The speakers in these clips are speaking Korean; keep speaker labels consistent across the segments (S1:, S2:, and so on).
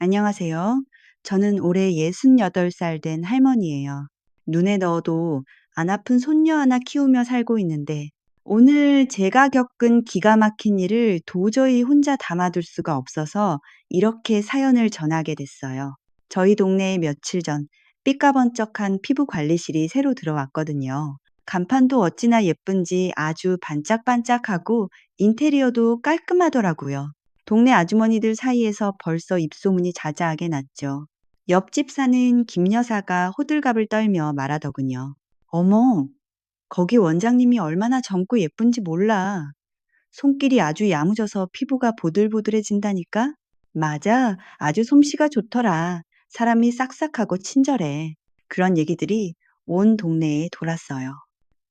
S1: 안녕하세요. 저는 올해 68살 된 할머니예요. 눈에 넣어도 안 아픈 손녀 하나 키우며 살고 있는데 오늘 제가 겪은 기가 막힌 일을 도저히 혼자 담아둘 수가 없어서 이렇게 사연을 전하게 됐어요. 저희 동네에 며칠 전 삐까번쩍한 피부 관리실이 새로 들어왔거든요. 간판도 어찌나 예쁜지 아주 반짝반짝하고 인테리어도 깔끔하더라고요. 동네 아주머니들 사이에서 벌써 입소문이 자자하게 났죠. 옆집 사는 김 여사가 호들갑을 떨며 말하더군요. 어머, 거기 원장님이 얼마나 젊고 예쁜지 몰라. 손길이 아주 야무져서 피부가 보들보들해진다니까? 맞아, 아주 솜씨가 좋더라. 사람이 싹싹하고 친절해. 그런 얘기들이 온 동네에 돌았어요.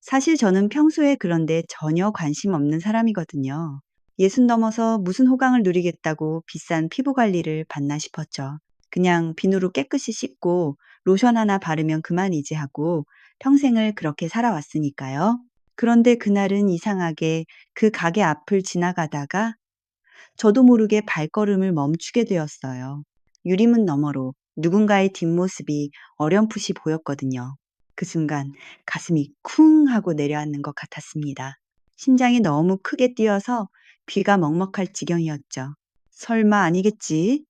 S1: 사실 저는 평소에 그런데 전혀 관심 없는 사람이거든요. 60 넘어서 무슨 호강을 누리겠다고 비싼 피부 관리를 받나 싶었죠. 그냥 비누로 깨끗이 씻고 로션 하나 바르면 그만이지 하고 평생을 그렇게 살아왔으니까요. 그런데 그날은 이상하게 그 가게 앞을 지나가다가 저도 모르게 발걸음을 멈추게 되었어요. 유리문 너머로 누군가의 뒷모습이 어렴풋이 보였거든요. 그 순간 가슴이 쿵 하고 내려앉는 것 같았습니다. 심장이 너무 크게 뛰어서 귀가 먹먹할 지경이었죠. 설마 아니겠지?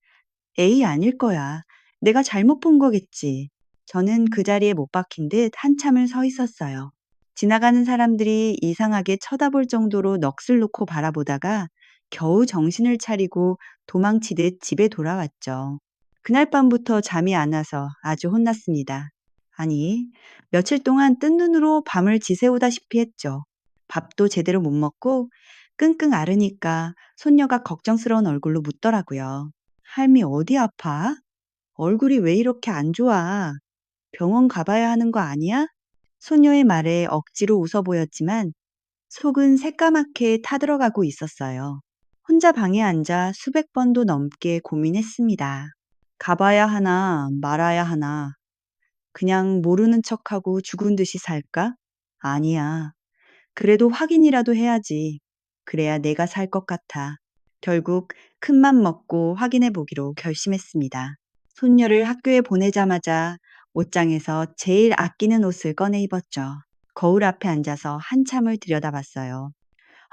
S1: 에이, 아닐 거야. 내가 잘못 본 거겠지. 저는 그 자리에 못 박힌 듯 한참을 서 있었어요. 지나가는 사람들이 이상하게 쳐다볼 정도로 넋을 놓고 바라보다가 겨우 정신을 차리고 도망치듯 집에 돌아왔죠. 그날 밤부터 잠이 안 와서 아주 혼났습니다. 아니, 며칠 동안 뜬 눈으로 밤을 지새우다시피 했죠. 밥도 제대로 못 먹고 끙끙 앓으니까 손녀가 걱정스러운 얼굴로 묻더라고요. 할미 어디 아파? 얼굴이 왜 이렇게 안 좋아? 병원 가봐야 하는 거 아니야? 소녀의 말에 억지로 웃어 보였지만 속은 새까맣게 타들어가고 있었어요. 혼자 방에 앉아 수백 번도 넘게 고민했습니다. 가봐야 하나 말아야 하나. 그냥 모르는 척하고 죽은 듯이 살까? 아니야. 그래도 확인이라도 해야지. 그래야 내가 살 것 같아. 결국 큰맘 먹고 확인해 보기로 결심했습니다. 손녀를 학교에 보내자마자 옷장에서 제일 아끼는 옷을 꺼내 입었죠. 거울 앞에 앉아서 한참을 들여다봤어요.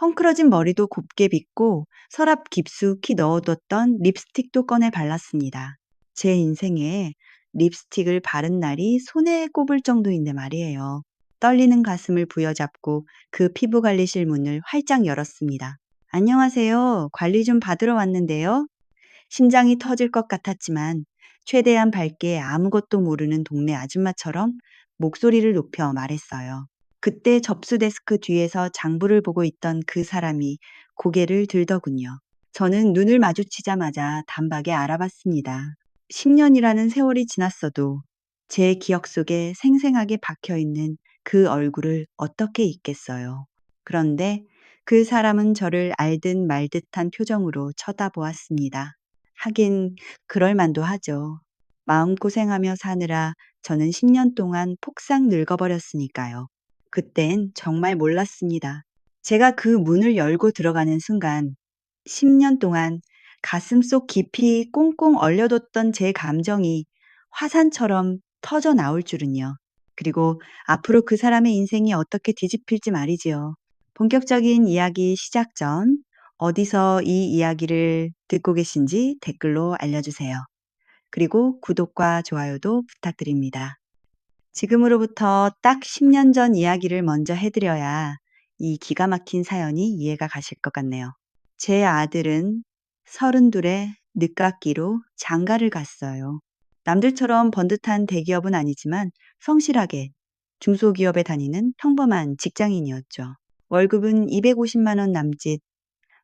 S1: 헝클어진 머리도 곱게 빗고 서랍 깊숙이 넣어뒀던 립스틱도 꺼내 발랐습니다. 제 인생에 립스틱을 바른 날이 손에 꼽을 정도인데 말이에요. 떨리는 가슴을 부여잡고 그 피부관리실 문을 활짝 열었습니다. 안녕하세요. 관리 좀 받으러 왔는데요. 심장이 터질 것 같았지만 최대한 밝게 아무것도 모르는 동네 아줌마처럼 목소리를 높여 말했어요. 그때 접수 데스크 뒤에서 장부를 보고 있던 그 사람이 고개를 들더군요. 저는 눈을 마주치자마자 단박에 알아봤습니다. 10년이라는 세월이 지났어도 제 기억 속에 생생하게 박혀 있는 그 얼굴을 어떻게 잊겠어요. 그런데 그 사람은 저를 알듯 말듯한 표정으로 쳐다보았습니다. 하긴 그럴 만도 하죠. 마음고생하며 사느라 저는 10년 동안 폭삭 늙어버렸으니까요. 그땐 정말 몰랐습니다. 제가 그 문을 열고 들어가는 순간 10년 동안 가슴속 깊이 꽁꽁 얼려뒀던 제 감정이 화산처럼 터져 나올 줄은요. 그리고 앞으로 그 사람의 인생이 어떻게 뒤집힐지 말이지요. 본격적인 이야기 시작 전 어디서 이 이야기를 듣고 계신지 댓글로 알려주세요. 그리고 구독과 좋아요도 부탁드립니다. 지금으로부터 딱 10년 전 이야기를 먼저 해드려야 이 기가 막힌 사연이 이해가 가실 것 같네요. 제 아들은 32에 늦깎이로 장가를 갔어요. 남들처럼 번듯한 대기업은 아니지만 성실하게 중소기업에 다니는 평범한 직장인이었죠. 월급은 250만 원 남짓,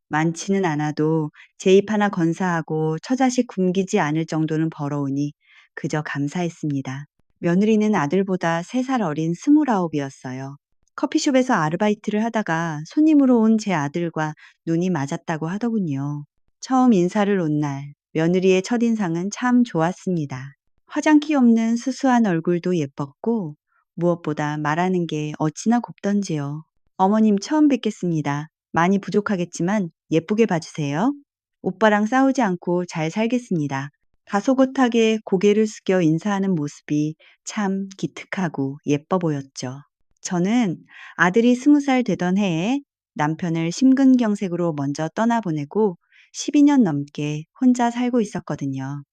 S1: 많지는 않아도 제 입 하나 건사하고 처자식 굶기지 않을 정도는 벌어오니 그저 감사했습니다. 며느리는 아들보다 3살 어린 29이었어요. 커피숍에서 아르바이트를 하다가 손님으로 온 제 아들과 눈이 맞았다고 하더군요. 처음 인사를 온 날, 며느리의 첫인상은 참 좋았습니다. 화장기 없는 수수한 얼굴도 예뻤고 무엇보다 말하는 게 어찌나 곱던지요. 어머님 처음 뵙겠습니다. 많이 부족하겠지만 예쁘게 봐주세요. 오빠랑 싸우지 않고 잘 살겠습니다. 다소곳하게 고개를 숙여 인사하는 모습이 참 기특하고 예뻐 보였죠. 저는 아들이 20살 되던 해에 남편을 심근경색으로 먼저 떠나보내고 12년 넘게 혼자 살고 있었거든요.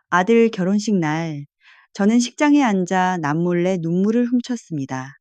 S1: 아들 결혼식 날, 저는 식장에 앉아 남몰래 눈물을 훔쳤습니다.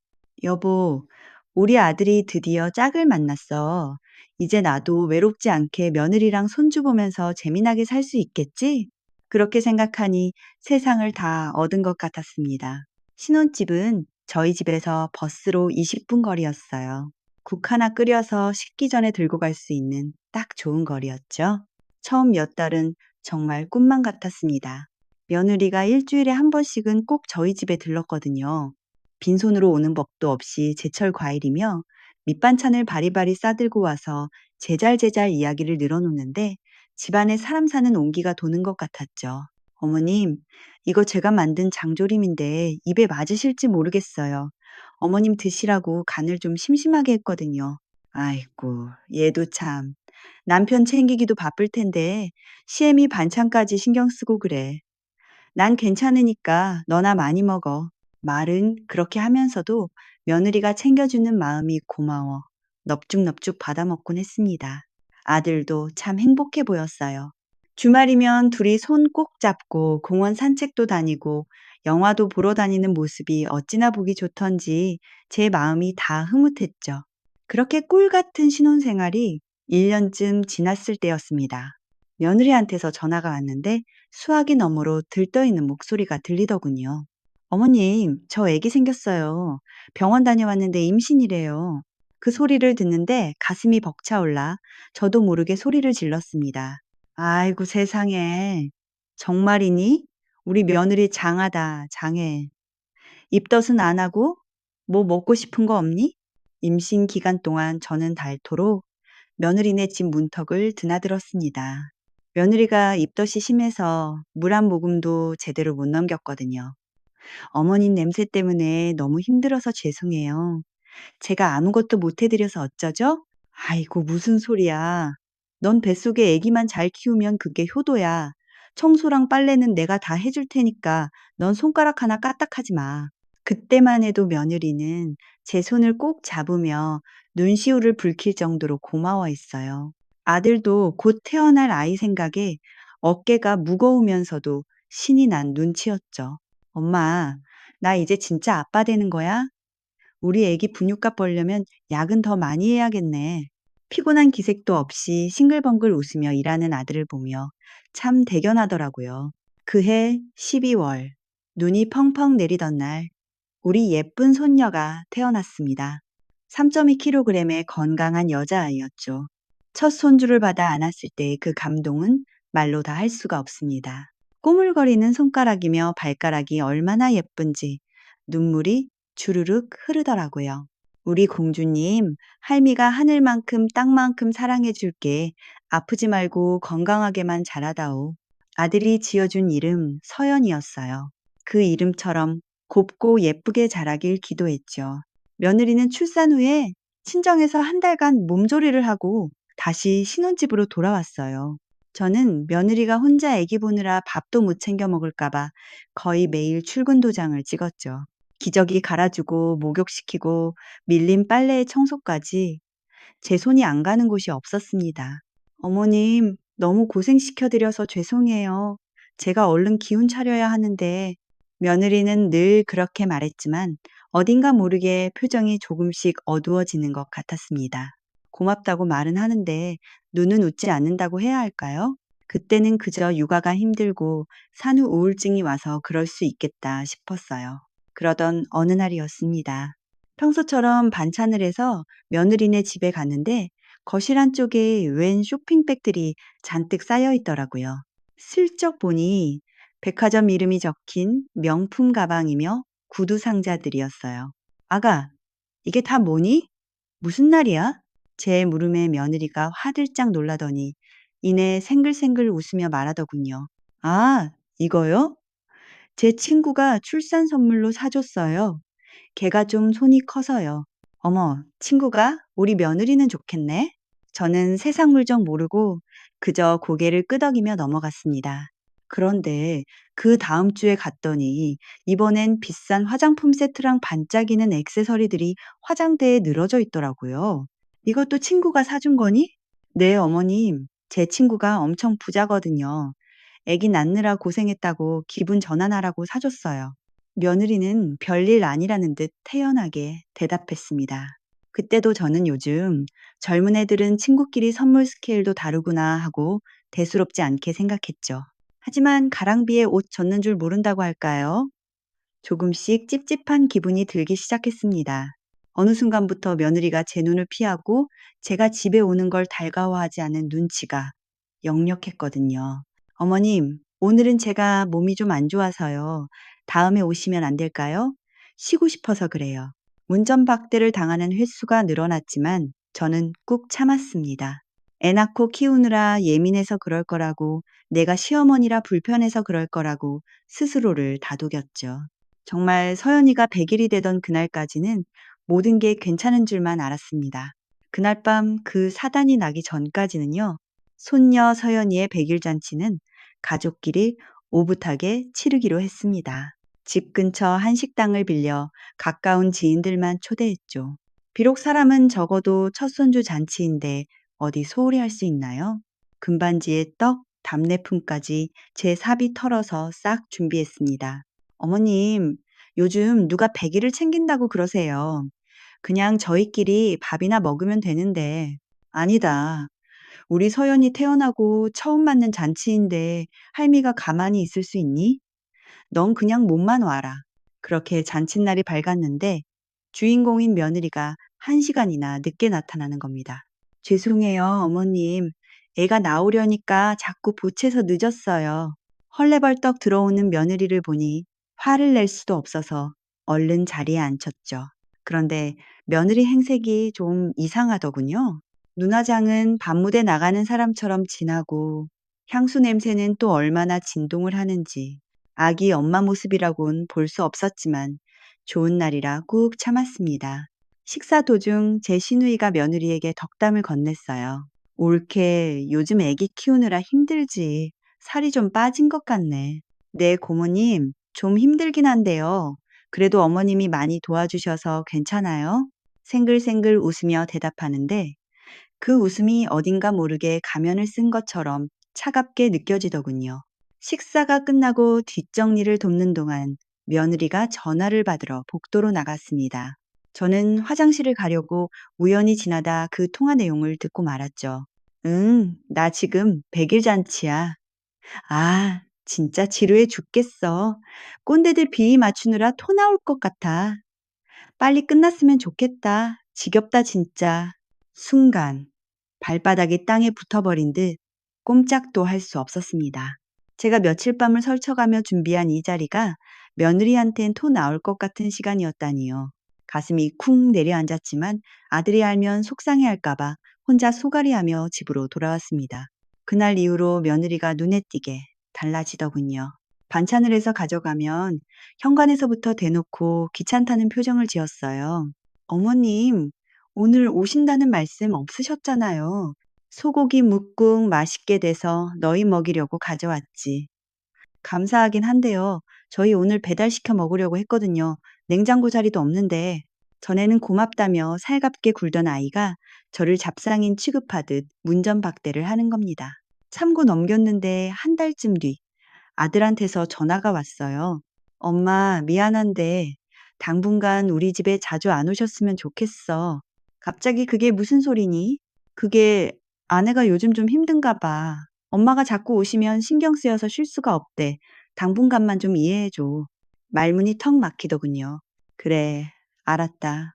S1: 여보, 우리 아들이 드디어 짝을 만났어. 이제 나도 외롭지 않게 며느리랑 손주 보면서 재미나게 살 수 있겠지? 그렇게 생각하니 세상을 다 얻은 것 같았습니다. 신혼집은 저희 집에서 버스로 20분 거리였어요. 국 하나 끓여서 식기 전에 들고 갈 수 있는 딱 좋은 거리였죠. 처음 몇 달은 정말 꿈만 같았습니다. 며느리가 일주일에 한 번씩은 꼭 저희 집에 들렀거든요. 빈손으로 오는 법도 없이 제철 과일이며 밑반찬을 바리바리 싸들고 와서 제잘제잘 이야기를 늘어놓는데 집안에 사람 사는 온기가 도는 것 같았죠. 어머님, 이거 제가 만든 장조림인데 입에 맞으실지 모르겠어요. 어머님 드시라고 간을 좀 심심하게 했거든요. 아이고, 얘도 참. 남편 챙기기도 바쁠 텐데 시애미 반찬까지 신경 쓰고 그래. 난 괜찮으니까 너나 많이 먹어. 말은 그렇게 하면서도 며느리가 챙겨주는 마음이 고마워 넙죽넙죽 받아먹곤 했습니다. 아들도 참 행복해 보였어요. 주말이면 둘이 손 꼭 잡고 공원 산책도 다니고 영화도 보러 다니는 모습이 어찌나 보기 좋던지 제 마음이 다 흐뭇했죠. 그렇게 꿀 같은 신혼생활이 1년쯤 지났을 때였습니다. 며느리한테서 전화가 왔는데 수화기 너머로 들떠있는 목소리가 들리더군요. 어머님, 저 애기 생겼어요. 병원 다녀왔는데 임신이래요. 그 소리를 듣는데 가슴이 벅차올라 저도 모르게 소리를 질렀습니다. 아이고 세상에. 정말이니? 우리 며느리 장하다, 장해. 입덧은 안 하고? 뭐 먹고 싶은 거 없니? 임신 기간 동안 저는 닳도록 며느리네 집 문턱을 드나들었습니다. 며느리가 입덧이 심해서 물 한 모금도 제대로 못 넘겼거든요. 어머님 냄새 때문에 너무 힘들어서 죄송해요. 제가 아무것도 못 해드려서 어쩌죠? 아이고, 무슨 소리야. 넌 뱃속에 애기만 잘 키우면 그게 효도야. 청소랑 빨래는 내가 다 해줄 테니까 넌 손가락 하나 까딱하지 마. 그때만 해도 며느리는 제 손을 꼭 잡으며 눈시울을 붉힐 정도로 고마워했어요. 아들도 곧 태어날 아이 생각에 어깨가 무거우면서도 신이 난 눈치였죠. 엄마, 나 이제 진짜 아빠 되는 거야? 우리 애기 분유값 벌려면 야근 더 많이 해야겠네. 피곤한 기색도 없이 싱글벙글 웃으며 일하는 아들을 보며 참 대견하더라고요. 그해 12월, 눈이 펑펑 내리던 날, 우리 예쁜 손녀가 태어났습니다. 3.2kg의 건강한 여자아이였죠. 첫 손주를 받아 안았을 때의 그 감동은 말로 다 할 수가 없습니다. 꼬물거리는 손가락이며 발가락이 얼마나 예쁜지 눈물이 주르륵 흐르더라고요. 우리 공주님, 할미가 하늘만큼 땅만큼 사랑해줄게. 아프지 말고 건강하게만 자라다오. 아들이 지어준 이름 서연이었어요. 그 이름처럼 곱고 예쁘게 자라길 기도했죠. 며느리는 출산 후에 친정에서 한 달간 몸조리를 하고 다시 신혼집으로 돌아왔어요. 저는 며느리가 혼자 애기 보느라 밥도 못 챙겨 먹을까봐 거의 매일 출근 도장을 찍었죠. 기저귀 갈아주고 목욕시키고 밀린 빨래 청소까지 제 손이 안 가는 곳이 없었습니다. 어머님, 너무 고생시켜드려서 죄송해요. 제가 얼른 기운 차려야 하는데 며느리는 늘 그렇게 말했지만 어딘가 모르게 표정이 조금씩 어두워지는 것 같았습니다. 고맙다고 말은 하는데 눈은 웃지 않는다고 해야 할까요? 그때는 그저 육아가 힘들고 산후 우울증이 와서 그럴 수 있겠다 싶었어요. 그러던 어느 날이었습니다. 평소처럼 반찬을 해서 며느리네 집에 갔는데 거실 한쪽에 웬 쇼핑백들이 잔뜩 쌓여 있더라고요. 슬쩍 보니 백화점 이름이 적힌 명품 가방이며 구두 상자들이었어요. 아가, 이게 다 뭐니? 무슨 날이야? 제 물음에 며느리가 화들짝 놀라더니 이내 생글생글 웃으며 말하더군요. 아, 이거요? 제 친구가 출산 선물로 사줬어요. 걔가 좀 손이 커서요. 어머, 친구가 우리 며느리는 좋겠네? 저는 세상 물정 모르고 그저 고개를 끄덕이며 넘어갔습니다. 그런데 그 다음 주에 갔더니 이번엔 비싼 화장품 세트랑 반짝이는 액세서리들이 화장대에 늘어져 있더라고요. 이것도 친구가 사준 거니? 네, 어머님. 제 친구가 엄청 부자거든요. 애기 낳느라 고생했다고 기분 전환하라고 사줬어요. 며느리는 별일 아니라는 듯 태연하게 대답했습니다. 그때도 저는 요즘 젊은 애들은 친구끼리 선물 스케일도 다르구나 하고 대수롭지 않게 생각했죠. 하지만 가랑비에 옷 젖는 줄 모른다고 할까요? 조금씩 찝찝한 기분이 들기 시작했습니다. 어느 순간부터 며느리가 제 눈을 피하고 제가 집에 오는 걸 달가워하지 않은 눈치가 역력했거든요. 어머님, 오늘은 제가 몸이 좀 안 좋아서요. 다음에 오시면 안 될까요? 쉬고 싶어서 그래요. 운전박대를 당하는 횟수가 늘어났지만 저는 꾹 참았습니다. 애 낳고 키우느라 예민해서 그럴 거라고, 내가 시어머니라 불편해서 그럴 거라고 스스로를 다독였죠. 정말 서연이가 100일이 되던 그날까지는 모든 게 괜찮은 줄만 알았습니다. 그날 밤 그 사단이 나기 전까지는요. 손녀 서연이의 100일 잔치는 가족끼리 오붓하게 치르기로 했습니다. 집 근처 한식당을 빌려 가까운 지인들만 초대했죠. 비록 사람은 적어도 첫 손주 잔치인데 어디 소홀히 할 수 있나요? 금반지에 떡, 답례품까지 제 사비 털어서 싹 준비했습니다. 어머님, 요즘 누가 100일을 챙긴다고 그러세요. 그냥 저희끼리 밥이나 먹으면 되는데. 아니다. 우리 서연이 태어나고 처음 맞는 잔치인데 할미가 가만히 있을 수 있니? 넌 그냥 몸만 와라. 그렇게 잔칫날이 밝았는데 주인공인 며느리가 1시간이나 늦게 나타나는 겁니다. 죄송해요, 어머님. 애가 나오려니까 자꾸 보채서 늦었어요. 헐레벌떡 들어오는 며느리를 보니 화를 낼 수도 없어서 얼른 자리에 앉혔죠. 그런데 며느리 행색이 좀 이상하더군요. 눈화장은 밤무대 나가는 사람처럼 진하고 향수 냄새는 또 얼마나 진동을 하는지 아기 엄마 모습이라곤 볼 수 없었지만 좋은 날이라 꾹 참았습니다. 식사 도중 제 시누이가 며느리에게 덕담을 건넸어요. 옳게 요즘 애기 키우느라 힘들지. 살이 좀 빠진 것 같네. 네, 고모님. 좀 힘들긴 한데요. 그래도 어머님이 많이 도와주셔서 괜찮아요? 생글생글 웃으며 대답하는데 그 웃음이 어딘가 모르게 가면을 쓴 것처럼 차갑게 느껴지더군요. 식사가 끝나고 뒷정리를 돕는 동안 며느리가 전화를 받으러 복도로 나갔습니다. 저는 화장실을 가려고 우연히 지나다 그 통화 내용을 듣고 말았죠. 응, 나 지금 100일 잔치야. 아, 진짜 지루해 죽겠어. 꼰대들 비위 맞추느라 토 나올 것 같아. 빨리 끝났으면 좋겠다. 지겹다, 진짜. 순간, 발바닥이 땅에 붙어버린 듯 꼼짝도 할 수 없었습니다. 제가 며칠 밤을 설쳐가며 준비한 이 자리가 며느리한텐 토 나올 것 같은 시간이었다니요. 가슴이 쿵 내려앉았지만 아들이 알면 속상해할까봐 혼자 소갈이하며 집으로 돌아왔습니다. 그날 이후로 며느리가 눈에 띄게 달라지더군요. 반찬을 해서 가져가면 현관에서부터 대놓고 귀찮다는 표정을 지었어요. 어머님, 오늘 오신다는 말씀 없으셨잖아요. 소고기 묵국 맛있게 돼서 너희 먹이려고 가져왔지. 감사하긴 한데요. 저희 오늘 배달시켜 먹으려고 했거든요. 냉장고 자리도 없는데. 전에는 고맙다며 살갑게 굴던 아이가 저를 잡상인 취급하듯 문전박대를 하는 겁니다. 참고 넘겼는데 한 달쯤 뒤 아들한테서 전화가 왔어요. 엄마, 미안한데 당분간 우리 집에 자주 안 오셨으면 좋겠어. 갑자기 그게 무슨 소리니? 그게 아내가 요즘 좀 힘든가 봐. 엄마가 자꾸 오시면 신경 쓰여서 쉴 수가 없대. 당분간만 좀 이해해줘. 말문이 턱 막히더군요. 그래, 알았다.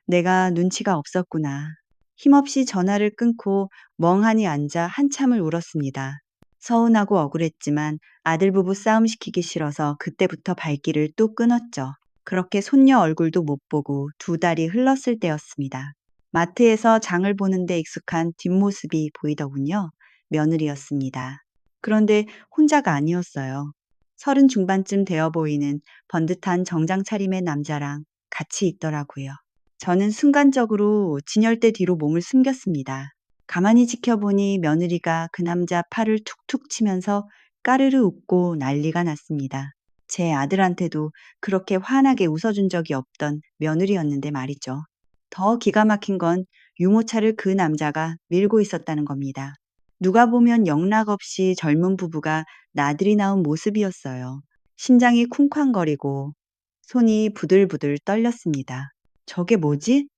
S1: 내가 눈치가 없었구나. 힘없이 전화를 끊고 멍하니 앉아 한참을 울었습니다. 서운하고 억울했지만 아들 부부 싸움 시키기 싫어서 그때부터 발길을 또 끊었죠. 그렇게 손녀 얼굴도 못 보고 2달이 흘렀을 때였습니다. 마트에서 장을 보는데 익숙한 뒷모습이 보이더군요. 며느리였습니다. 그런데 혼자가 아니었어요. 30 중반쯤 되어 보이는 번듯한 정장 차림의 남자랑 같이 있더라고요. 저는 순간적으로 진열대 뒤로 몸을 숨겼습니다. 가만히 지켜보니 며느리가 그 남자 팔을 툭툭 치면서 까르르 웃고 난리가 났습니다. 제 아들한테도 그렇게 환하게 웃어준 적이 없던 며느리였는데 말이죠. 더 기가 막힌 건 유모차를 그 남자가 밀고 있었다는 겁니다. 누가 보면 영락없이 젊은 부부가 나들이 나온 모습이었어요. 심장이 쿵쾅거리고 손이 부들부들 떨렸습니다. 저게 뭐지?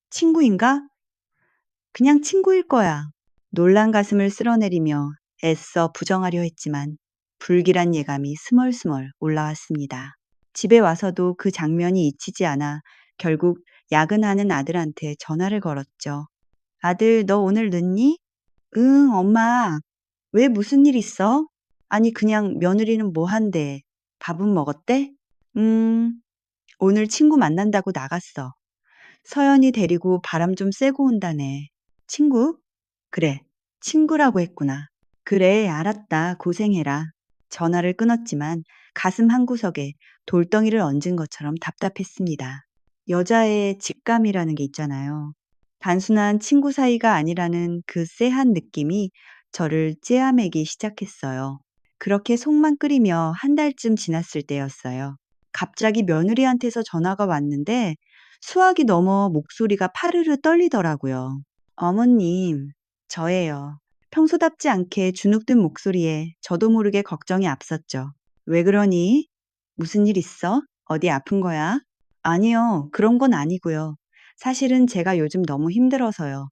S1: 친구인가? 그냥 친구일 거야. 놀란 가슴을 쓸어내리며 애써 부정하려 했지만 불길한 예감이 스멀스멀 올라왔습니다. 집에 와서도 그 장면이 잊히지 않아 결국 야근하는 아들한테 전화를 걸었죠. 아들, 너 오늘 늦니? 응, 엄마. 왜 무슨 일 있어? 아니, 그냥 며느리는 뭐 한대? 밥은 먹었대? 음, 오늘 친구 만난다고 나갔어. 서연이 데리고 바람 좀 쐬고 온다네. 친구? 그래, 친구라고 했구나. 그래, 알았다. 고생해라. 전화를 끊었지만 가슴 한구석에 돌덩이를 얹은 것처럼 답답했습니다. 여자의 직감이라는 게 있잖아요. 단순한 친구 사이가 아니라는 그 쎄한 느낌이 저를 째아매기 시작했어요. 그렇게 속만 끓이며 한 달쯤 지났을 때였어요. 갑자기 며느리한테서 전화가 왔는데 수화기 넘어 목소리가 파르르 떨리더라고요. 어머님, 저예요. 평소답지 않게 주눅든 목소리에 저도 모르게 걱정이 앞섰죠. 왜 그러니? 무슨 일 있어? 어디 아픈 거야? 아니요, 그런 건 아니고요. 사실은 제가 요즘 너무 힘들어서요.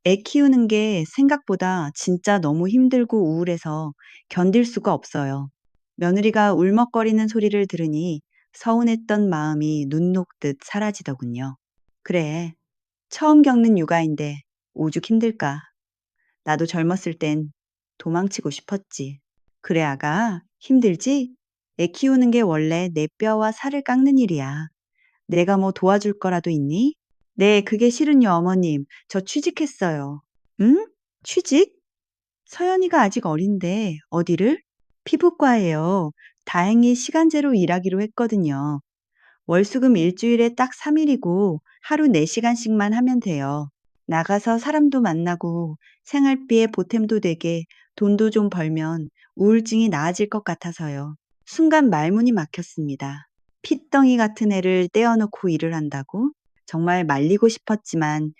S1: 애 키우는 게 생각보다 진짜 너무 힘들고 우울해서 견딜 수가 없어요. 며느리가 울먹거리는 소리를 들으니 서운했던 마음이 눈 녹듯 사라지더군요. 그래, 처음 겪는 육아인데 오죽 힘들까. 나도 젊었을 땐 도망치고 싶었지. 그래, 아가, 힘들지? 애 키우는 게 원래 내 뼈와 살을 깎는 일이야. 내가 뭐 도와줄 거라도 있니? 네, 그게 싫은요, 어머님. 저 취직했어요. 응? 취직? 서연이가 아직 어린데, 어디를? 피부과예요. 다행히 시간제로 일하기로 했거든요. 월수금 일주일에 딱 3일이고 하루 4시간씩만 하면 돼요. 나가서 사람도 만나고 생활비에 보탬도 되게 돈도 좀 벌면 우울증이 나아질 것 같아서요. 순간 말문이 막혔습니다. 핏덩이 같은 애를 떼어놓고 일을 한다고? 정말 말리고 싶었지만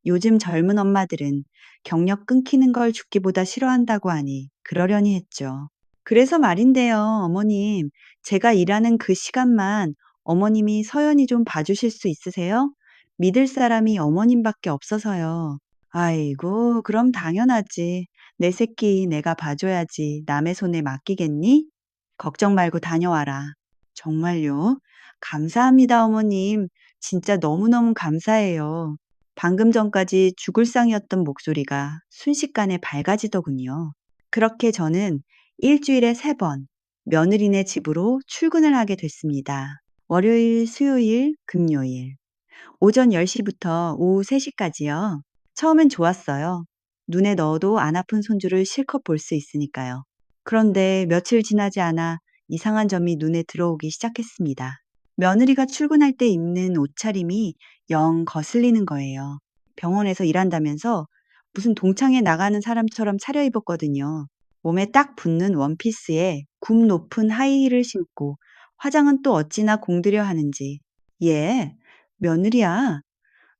S1: 요즘 젊은 엄마들은 경력 끊기는 걸 죽기보다 싫어한다고 하니 그러려니 했죠. 그래서 말인데요, 어머님. 제가 일하는 그 시간만 어머님이 서연이 좀 봐주실 수 있으세요? 믿을 사람이 어머님밖에 없어서요. 아이고, 그럼 당연하지. 내 새끼 내가 봐줘야지. 남의 손에 맡기겠니? 걱정 말고 다녀와라. 정말요? 감사합니다, 어머님. 진짜 너무너무 감사해요. 방금 전까지 죽을 상이었던 목소리가 순식간에 밝아지더군요. 그렇게 저는 일주일에 3번 며느리네 집으로 출근을 하게 됐습니다. 월요일, 수요일, 금요일. 오전 10시부터 오후 3시까지요. 처음엔 좋았어요. 눈에 넣어도 안 아픈 손주를 실컷 볼 수 있으니까요. 그런데 며칠 지나지 않아 이상한 점이 눈에 들어오기 시작했습니다. 며느리가 출근할 때 입는 옷차림이 영 거슬리는 거예요. 병원에서 일한다면서 무슨 동창회 나가는 사람처럼 차려입었거든요. 몸에 딱 붙는 원피스에 굽 높은 하이힐을 신고 화장은 또 어찌나 공들여 하는지. 얘, 며느리야.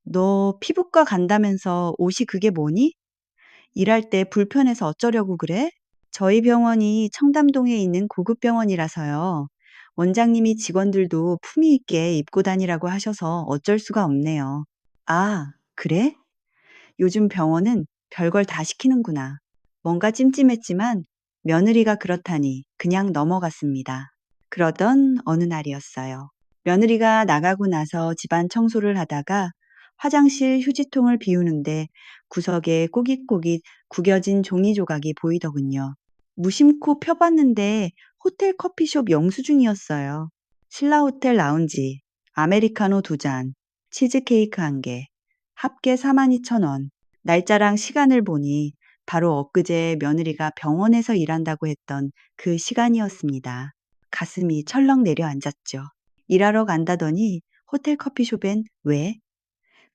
S1: 너 피부과 간다면서 옷이 그게 뭐니? 일할 때 불편해서 어쩌려고 그래? 저희 병원이 청담동에 있는 고급 병원이라서요. 원장님이 직원들도 품위 있게 입고 다니라고 하셔서 어쩔 수가 없네요. 아, 그래? 요즘 병원은 별걸 다 시키는구나. 뭔가 찜찜했지만 며느리가 그렇다니 그냥 넘어갔습니다. 그러던 어느 날이었어요. 며느리가 나가고 나서 집안 청소를 하다가 화장실 휴지통을 비우는데 구석에 꼬깃꼬깃 구겨진 종이 조각이 보이더군요. 무심코 펴봤는데 호텔 커피숍 영수증이었어요. 신라호텔 라운지, 아메리카노 2잔, 치즈케이크 1개, 합계 42,000원. 날짜랑 시간을 보니 바로 엊그제 며느리가 병원에서 일한다고 했던 그 시간이었습니다. 가슴이 철렁 내려앉았죠. 일하러 간다더니 호텔 커피숍엔 왜?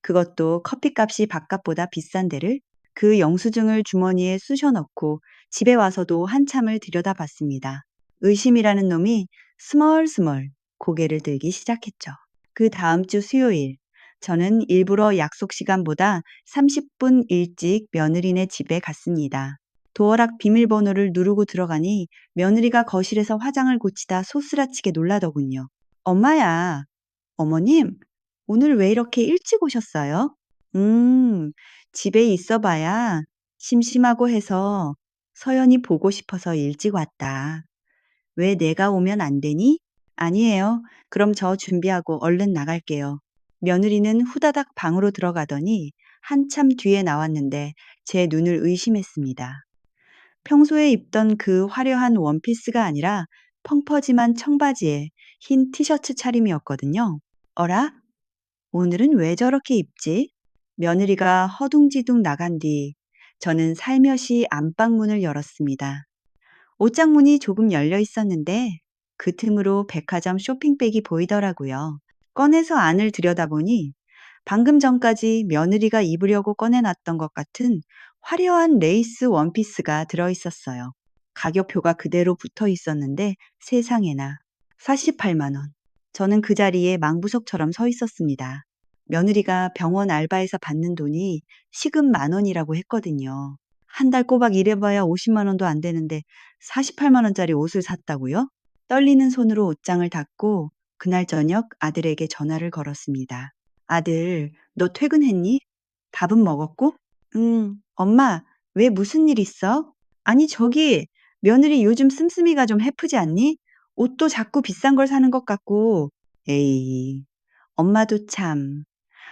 S1: 그것도 커피값이 바깥보다 비싼 데를? 그 영수증을 주머니에 쑤셔 넣고 집에 와서도 한참을 들여다봤습니다. 의심이라는 놈이 스멀스멀 고개를 들기 시작했죠. 그 다음 주 수요일, 저는 일부러 약속 시간보다 30분 일찍 며느리네 집에 갔습니다. 도어락 비밀번호를 누르고 들어가니 며느리가 거실에서 화장을 고치다 소스라치게 놀라더군요. 엄마야, 어머님, 오늘 왜 이렇게 일찍 오셨어요? 음, 집에 있어 봐야 심심하고 해서 서연이 보고 싶어서 일찍 왔다. 왜 내가 오면 안 되니? 아니에요. 그럼 저 준비하고 얼른 나갈게요. 며느리는 후다닥 방으로 들어가더니 한참 뒤에 나왔는데 제 눈을 의심했습니다. 평소에 입던 그 화려한 원피스가 아니라 펑퍼짐한 청바지에 흰 티셔츠 차림이었거든요. 어라? 오늘은 왜 저렇게 입지? 며느리가 허둥지둥 나간 뒤 저는 살며시 안방문을 열었습니다. 옷장문이 조금 열려 있었는데 그 틈으로 백화점 쇼핑백이 보이더라고요. 꺼내서 안을 들여다보니 방금 전까지 며느리가 입으려고 꺼내놨던 것 같은 화려한 레이스 원피스가 들어있었어요. 가격표가 그대로 붙어 있었는데 세상에나 48만 원. 저는 그 자리에 망부석처럼 서 있었습니다. 며느리가 병원 알바에서 받는 돈이 시급 10,000원이라고 했거든요. 한 달 꼬박 일해봐야 50만 원도 안 되는데 48만 원짜리 옷을 샀다고요? 떨리는 손으로 옷장을 닫고 그날 저녁 아들에게 전화를 걸었습니다. 아들, 너 퇴근했니? 밥은 먹었고? 응, 엄마, 왜 무슨 일 있어? 아니, 저기, 며느리 요즘 씀씀이가 좀 해프지 않니? 옷도 자꾸 비싼 걸 사는 것 같고. 에이, 엄마도 참.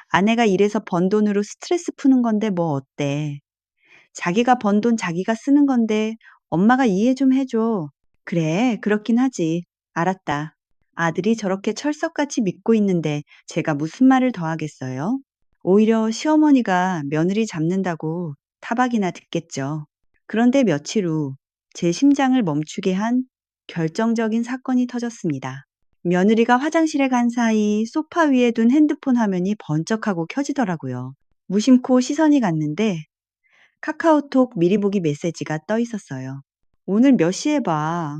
S1: 아내가 일해서 번 돈으로 스트레스 푸는 건데 뭐 어때? 자기가 번 돈 자기가 쓰는 건데 엄마가 이해 좀 해줘. 그래, 그렇긴 하지. 알았다. 아들이 저렇게 철석같이 믿고 있는데 제가 무슨 말을 더 하겠어요? 오히려 시어머니가 며느리 잡는다고 타박이나 듣겠죠. 그런데 며칠 후 제 심장을 멈추게 한 결정적인 사건이 터졌습니다. 며느리가 화장실에 간 사이 소파 위에 둔 핸드폰 화면이 번쩍하고 켜지더라고요. 무심코 시선이 갔는데 카카오톡 미리 보기 메시지가 떠 있었어요. 오늘 몇 시에 봐.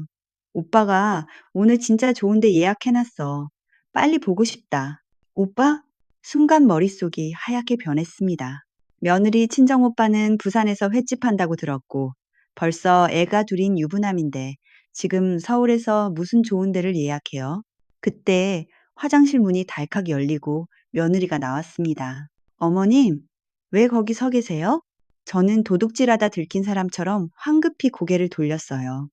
S1: 오빠가 오늘 진짜 좋은데 예약해놨어. 빨리 보고 싶다. 오빠? 순간 머릿속이 하얗게 변했습니다. 며느리 친정오빠는 부산에서 횟집 한다고 들었고 벌써 애가 둘인 유부남인데 지금 서울에서 무슨 좋은 데를 예약해요. 그때 화장실 문이 달칵 열리고 며느리가 나왔습니다. 어머님, 왜 거기 서 계세요? 저는 도둑질하다 들킨 사람처럼 황급히 고개를 돌렸어요.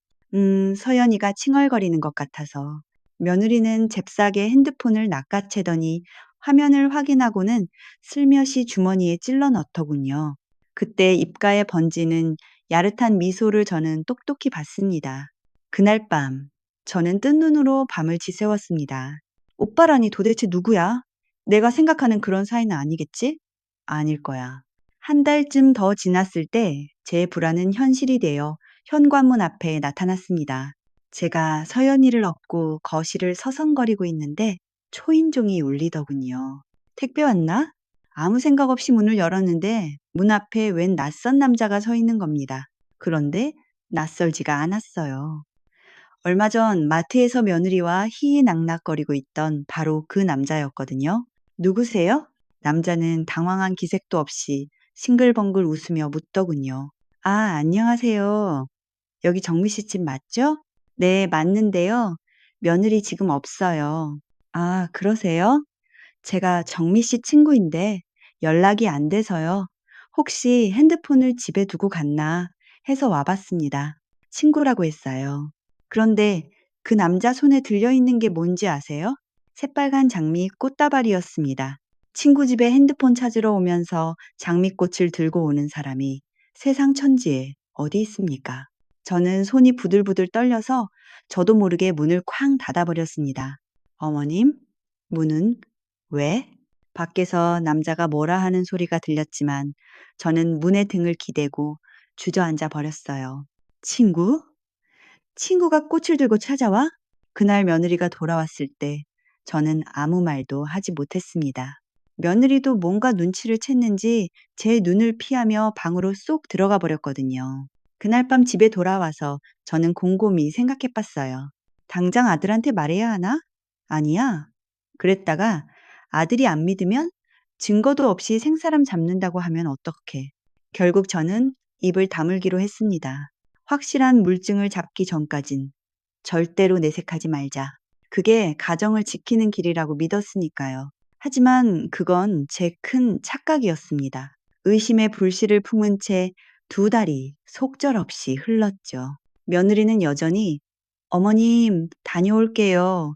S1: 서연이가 칭얼거리는 것 같아서. 며느리는 잽싸게 핸드폰을 낚아채더니 화면을 확인하고는 슬며시 주머니에 찔러 넣더군요. 그때 입가에 번지는 야릇한 미소를 저는 똑똑히 봤습니다. 그날 밤, 저는 뜬 눈으로 밤을 지새웠습니다. 오빠라니 도대체 누구야? 내가 생각하는 그런 사이는 아니겠지? 아닐 거야. 한 달쯤 더 지났을 때 제 불안은 현실이 되어 현관문 앞에 나타났습니다. 제가 서연이를 업고 거실을 서성거리고 있는데 초인종이 울리더군요. 택배 왔나? 아무 생각 없이 문을 열었는데 문 앞에 웬 낯선 남자가 서 있는 겁니다. 그런데 낯설지가 않았어요. 얼마 전 마트에서 며느리와 희희낙낙거리고 있던 바로 그 남자였거든요. 누구세요? 남자는 당황한 기색도 없이 싱글벙글 웃으며 묻더군요. 아, 안녕하세요. 여기 정미 씨 집 맞죠? 네, 맞는데요. 며느리 지금 없어요. 아, 그러세요? 제가 정미 씨 친구인데 연락이 안 돼서요. 혹시 핸드폰을 집에 두고 갔나 해서 와봤습니다. 친구라고 했어요. 그런데 그 남자 손에 들려있는 게 뭔지 아세요? 새빨간 장미 꽃다발이었습니다. 친구 집에 핸드폰 찾으러 오면서 장미꽃을 들고 오는 사람이 세상 천지에 어디 있습니까? 저는 손이 부들부들 떨려서 저도 모르게 문을 쾅 닫아버렸습니다. 어머님, 문은 왜? 밖에서 남자가 뭐라 하는 소리가 들렸지만 저는 문에 등을 기대고 주저앉아 버렸어요. 친구? 친구가 꽃을 들고 찾아와? 그날 며느리가 돌아왔을 때 저는 아무 말도 하지 못했습니다. 며느리도 뭔가 눈치를 챘는지 제 눈을 피하며 방으로 쏙 들어가 버렸거든요. 그날 밤 집에 돌아와서 저는 곰곰이 생각해 봤어요. 당장 아들한테 말해야 하나? 아니야. 그랬다가 아들이 안 믿으면 증거도 없이 생사람 잡는다고 하면 어떡해. 결국 저는 입을 다물기로 했습니다. 확실한 물증을 잡기 전까진 절대로 내색하지 말자. 그게 가정을 지키는 길이라고 믿었으니까요. 하지만 그건 제 큰 착각이었습니다. 의심의 불씨를 품은 채 두 달이 속절없이 흘렀죠. 며느리는 여전히 어머님, 다녀올게요.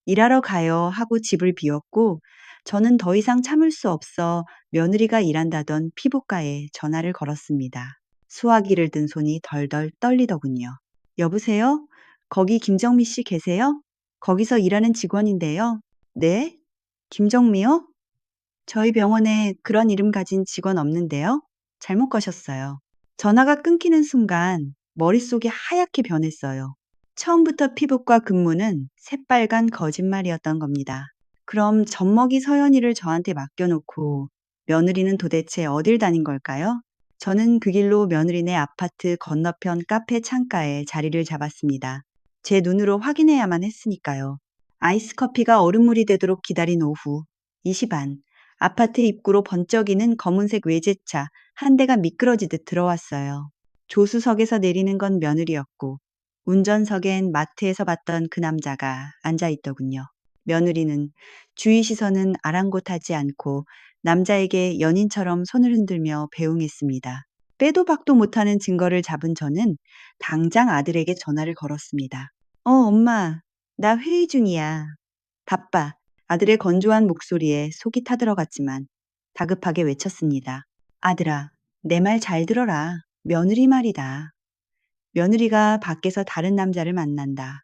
S1: 일하러 가요. 하고 집을 비웠고, 저는 더 이상 참을 수 없어 며느리가 일한다던 피부과에 전화를 걸었습니다. 수화기를 든 손이 덜덜 떨리더군요. 여보세요? 거기 김정미 씨 계세요? 거기서 일하는 직원인데요. 네? 김정미요? 저희 병원에 그런 이름 가진 직원 없는데요. 잘못 거셨어요. 전화가 끊기는 순간 머릿속이 하얗게 변했어요. 처음부터 피부과 근무는 새빨간 거짓말이었던 겁니다. 그럼 젖먹이 서연이를 저한테 맡겨놓고 며느리는 도대체 어딜 다닌 걸까요? 저는 그 길로 며느리네 아파트 건너편 카페 창가에 자리를 잡았습니다. 제 눈으로 확인해야만 했으니까요. 아이스 커피가 얼음물이 되도록 기다린 오후 2시 반, 아파트 입구로 번쩍이는 검은색 외제차 한 대가 미끄러지듯 들어왔어요. 조수석에서 내리는 건 며느리였고 운전석엔 마트에서 봤던 그 남자가 앉아 있더군요. 며느리는 주위 시선은 아랑곳하지 않고 남자에게 연인처럼 손을 흔들며 배웅했습니다. 빼도 박도 못하는 증거를 잡은 저는 당장 아들에게 전화를 걸었습니다. 엄마, 나 회의 중이야. 바빠. 아들의 건조한 목소리에 속이 타들어갔지만 다급하게 외쳤습니다. 아들아, 내 말 잘 들어라. 며느리 말이다. 며느리가 밖에서 다른 남자를 만난다.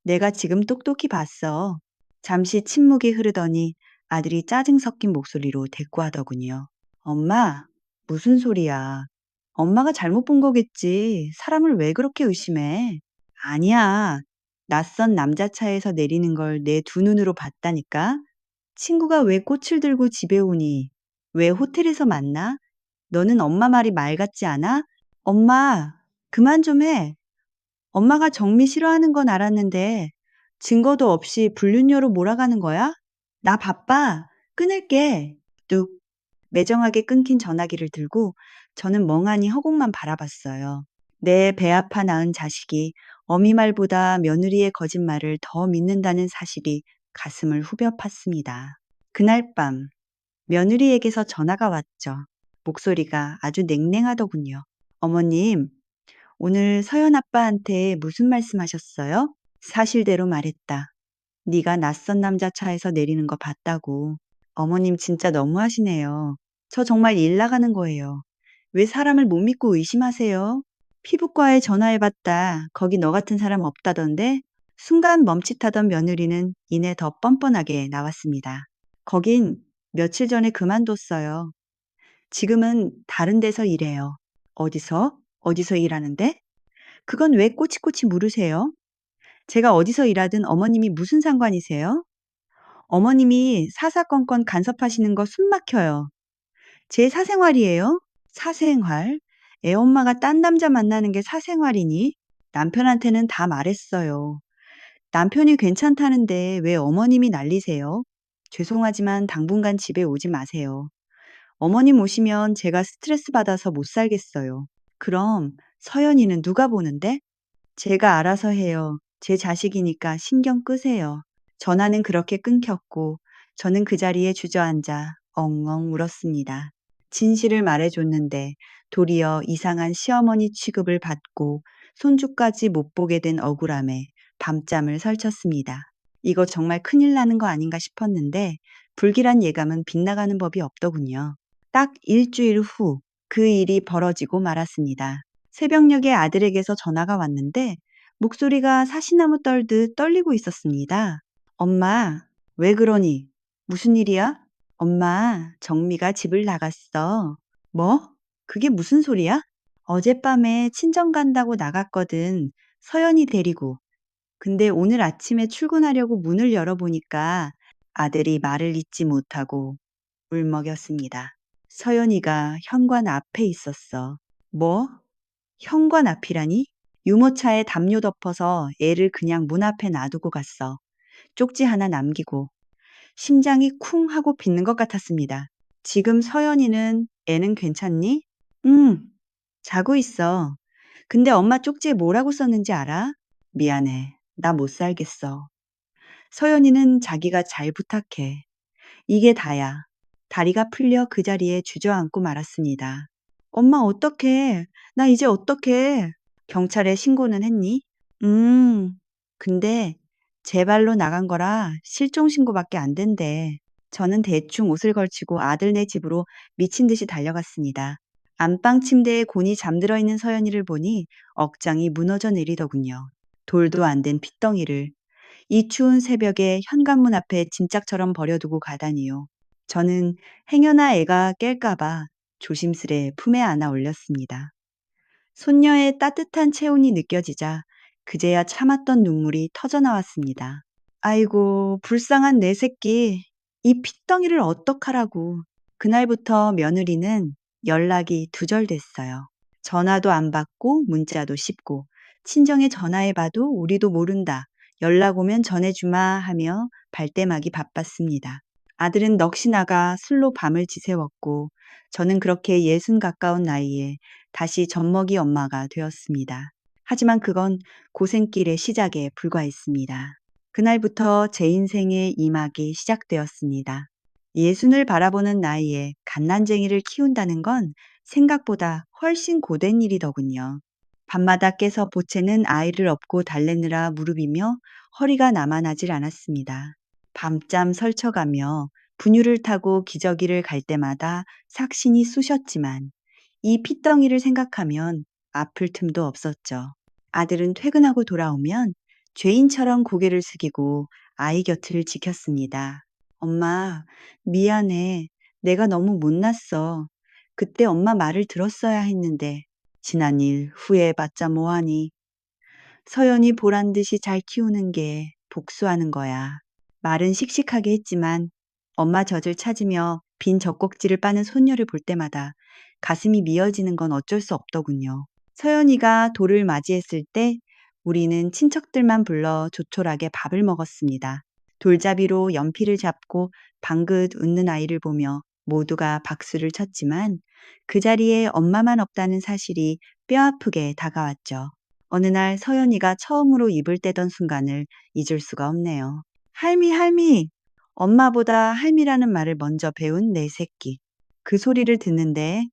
S1: 내가 지금 똑똑히 봤어. 잠시 침묵이 흐르더니 아들이 짜증 섞인 목소리로 대꾸하더군요. 엄마, 무슨 소리야. 엄마가 잘못 본 거겠지. 사람을 왜 그렇게 의심해? 아니야. 낯선 남자 차에서 내리는 걸 내 두 눈으로 봤다니까. 친구가 왜 꽃을 들고 집에 오니? 왜 호텔에서 만나? 너는 엄마 말이 말 같지 않아? 엄마, 그만 좀 해. 엄마가 정미 싫어하는 건 알았는데 증거도 없이 불륜녀로 몰아가는 거야? 나 바빠. 끊을게. 뚝. 매정하게 끊긴 전화기를 들고 저는 멍하니 허공만 바라봤어요. 내 배 아파 낳은 자식이 어미 말보다 며느리의 거짓말을 더 믿는다는 사실이 가슴을 후벼 팠습니다. 그날 밤 며느리에게서 전화가 왔죠. 목소리가 아주 냉랭하더군요. 어머님, 오늘 서연 아빠한테 무슨 말씀하셨어요? 사실대로 말했다. 네가 낯선 남자 차에서 내리는 거 봤다고. 어머님 진짜 너무하시네요. 저 정말 일 나가는 거예요. 왜 사람을 못 믿고 의심하세요? 피부과에 전화해봤다. 거기 너 같은 사람 없다던데? 순간 멈칫하던 며느리는 이내 더 뻔뻔하게 나왔습니다. 거긴 며칠 전에 그만뒀어요. 지금은 다른 데서 일해요. 어디서? 어디서 일하는데? 그건 왜 꼬치꼬치 물으세요? 제가 어디서 일하든 어머님이 무슨 상관이세요? 어머님이 사사건건 간섭하시는 거 숨 막혀요. 제 사생활이에요? 사생활? 애엄마가 딴 남자 만나는 게 사생활이니? 남편한테는 다 말했어요. 남편이 괜찮다는데 왜 어머님이 난리세요? 죄송하지만 당분간 집에 오지 마세요. 어머님 오시면 제가 스트레스 받아서 못 살겠어요. 그럼 서연이는 누가 보는데? 제가 알아서 해요. 제 자식이니까 신경 끄세요. 전화는 그렇게 끊겼고 저는 그 자리에 주저앉아 엉엉 울었습니다. 진실을 말해줬는데 도리어 이상한 시어머니 취급을 받고 손주까지 못 보게 된 억울함에 밤잠을 설쳤습니다. 이거 정말 큰일 나는 거 아닌가 싶었는데 불길한 예감은 빗나가는 법이 없더군요. 딱 일주일 후 그 일이 벌어지고 말았습니다. 새벽녘에 아들에게서 전화가 왔는데 목소리가 사시나무 떨듯 떨리고 있었습니다. 엄마, 왜 그러니? 무슨 일이야? 엄마, 정미가 집을 나갔어. 뭐? 그게 무슨 소리야? 어젯밤에 친정 간다고 나갔거든. 서연이 데리고. 근데 오늘 아침에 출근하려고 문을 열어보니까 아들이 말을 잇지 못하고 울먹였습니다. 서연이가 현관 앞에 있었어. 뭐? 현관 앞이라니? 유모차에 담요 덮어서 애를 그냥 문 앞에 놔두고 갔어. 쪽지 하나 남기고. 심장이 쿵 하고 빗는 것 같았습니다. 지금 서연이는 애는 괜찮니? 응, 자고 있어. 근데 엄마 쪽지에 뭐라고 썼는지 알아? 미안해. 나 못 살겠어. 서연이는 자기가 잘 부탁해. 이게 다야. 다리가 풀려 그 자리에 주저앉고 말았습니다. 엄마 어떡해. 나 이제 어떡해. 경찰에 신고는 했니? 음, 근데 제 발로 나간 거라 실종 신고밖에 안 된대. 저는 대충 옷을 걸치고 아들네 집으로 미친 듯이 달려갔습니다. 안방 침대에 곤히 잠들어 있는 서연이를 보니 억장이 무너져 내리더군요. 돌도 안 된 핏덩이를 이 추운 새벽에 현관문 앞에 짐짝처럼 버려두고 가다니요. 저는 행여나 애가 깰까봐 조심스레 품에 안아 올렸습니다. 손녀의 따뜻한 체온이 느껴지자 그제야 참았던 눈물이 터져 나왔습니다. 아이고, 불쌍한 내 새끼. 이 핏덩이를 어떡하라고. 그날부터 며느리는 연락이 두절됐어요. 전화도 안 받고 문자도 씹고 친정에 전화해봐도 우리도 모른다. 연락 오면 전해주마 하며 발뺌하기 바빴습니다. 아들은 넋이 나가 술로 밤을 지새웠고 저는 그렇게 60 가까운 나이에 다시 젖먹이 엄마가 되었습니다. 하지만 그건 고생길의 시작에 불과했습니다. 그날부터 제 인생의 이막이 시작되었습니다. 예순을 바라보는 나이에 갓난쟁이를 키운다는 건 생각보다 훨씬 고된 일이더군요. 밤마다 깨서 보채는 아이를 업고 달래느라 무릎이며 허리가 남아나질 않았습니다. 밤잠 설쳐가며 분유를 타고 기저귀를 갈 때마다 삭신이 쑤셨지만 이 핏덩이를 생각하면 아플 틈도 없었죠. 아들은 퇴근하고 돌아오면 죄인처럼 고개를 숙이고 아이 곁을 지켰습니다. 엄마, 미안해. 내가 너무 못났어. 그때 엄마 말을 들었어야 했는데 지난 일 후회해봤자 뭐하니. 서연이 보란 듯이 잘 키우는 게 복수하는 거야. 말은 씩씩하게 했지만 엄마 젖을 찾으며 빈 젖꼭지를 빠는 손녀를 볼 때마다 가슴이 미어지는 건 어쩔 수 없더군요. 서연이가 돌을 맞이했을 때 우리는 친척들만 불러 조촐하게 밥을 먹었습니다. 돌잡이로 연필을 잡고 방긋 웃는 아이를 보며 모두가 박수를 쳤지만 그 자리에 엄마만 없다는 사실이 뼈아프게 다가왔죠. 어느 날 서연이가 처음으로 입을 떼던 순간을 잊을 수가 없네요. 할미, 할미! 엄마보다 할미라는 말을 먼저 배운 내 새끼. 그 소리를 듣는데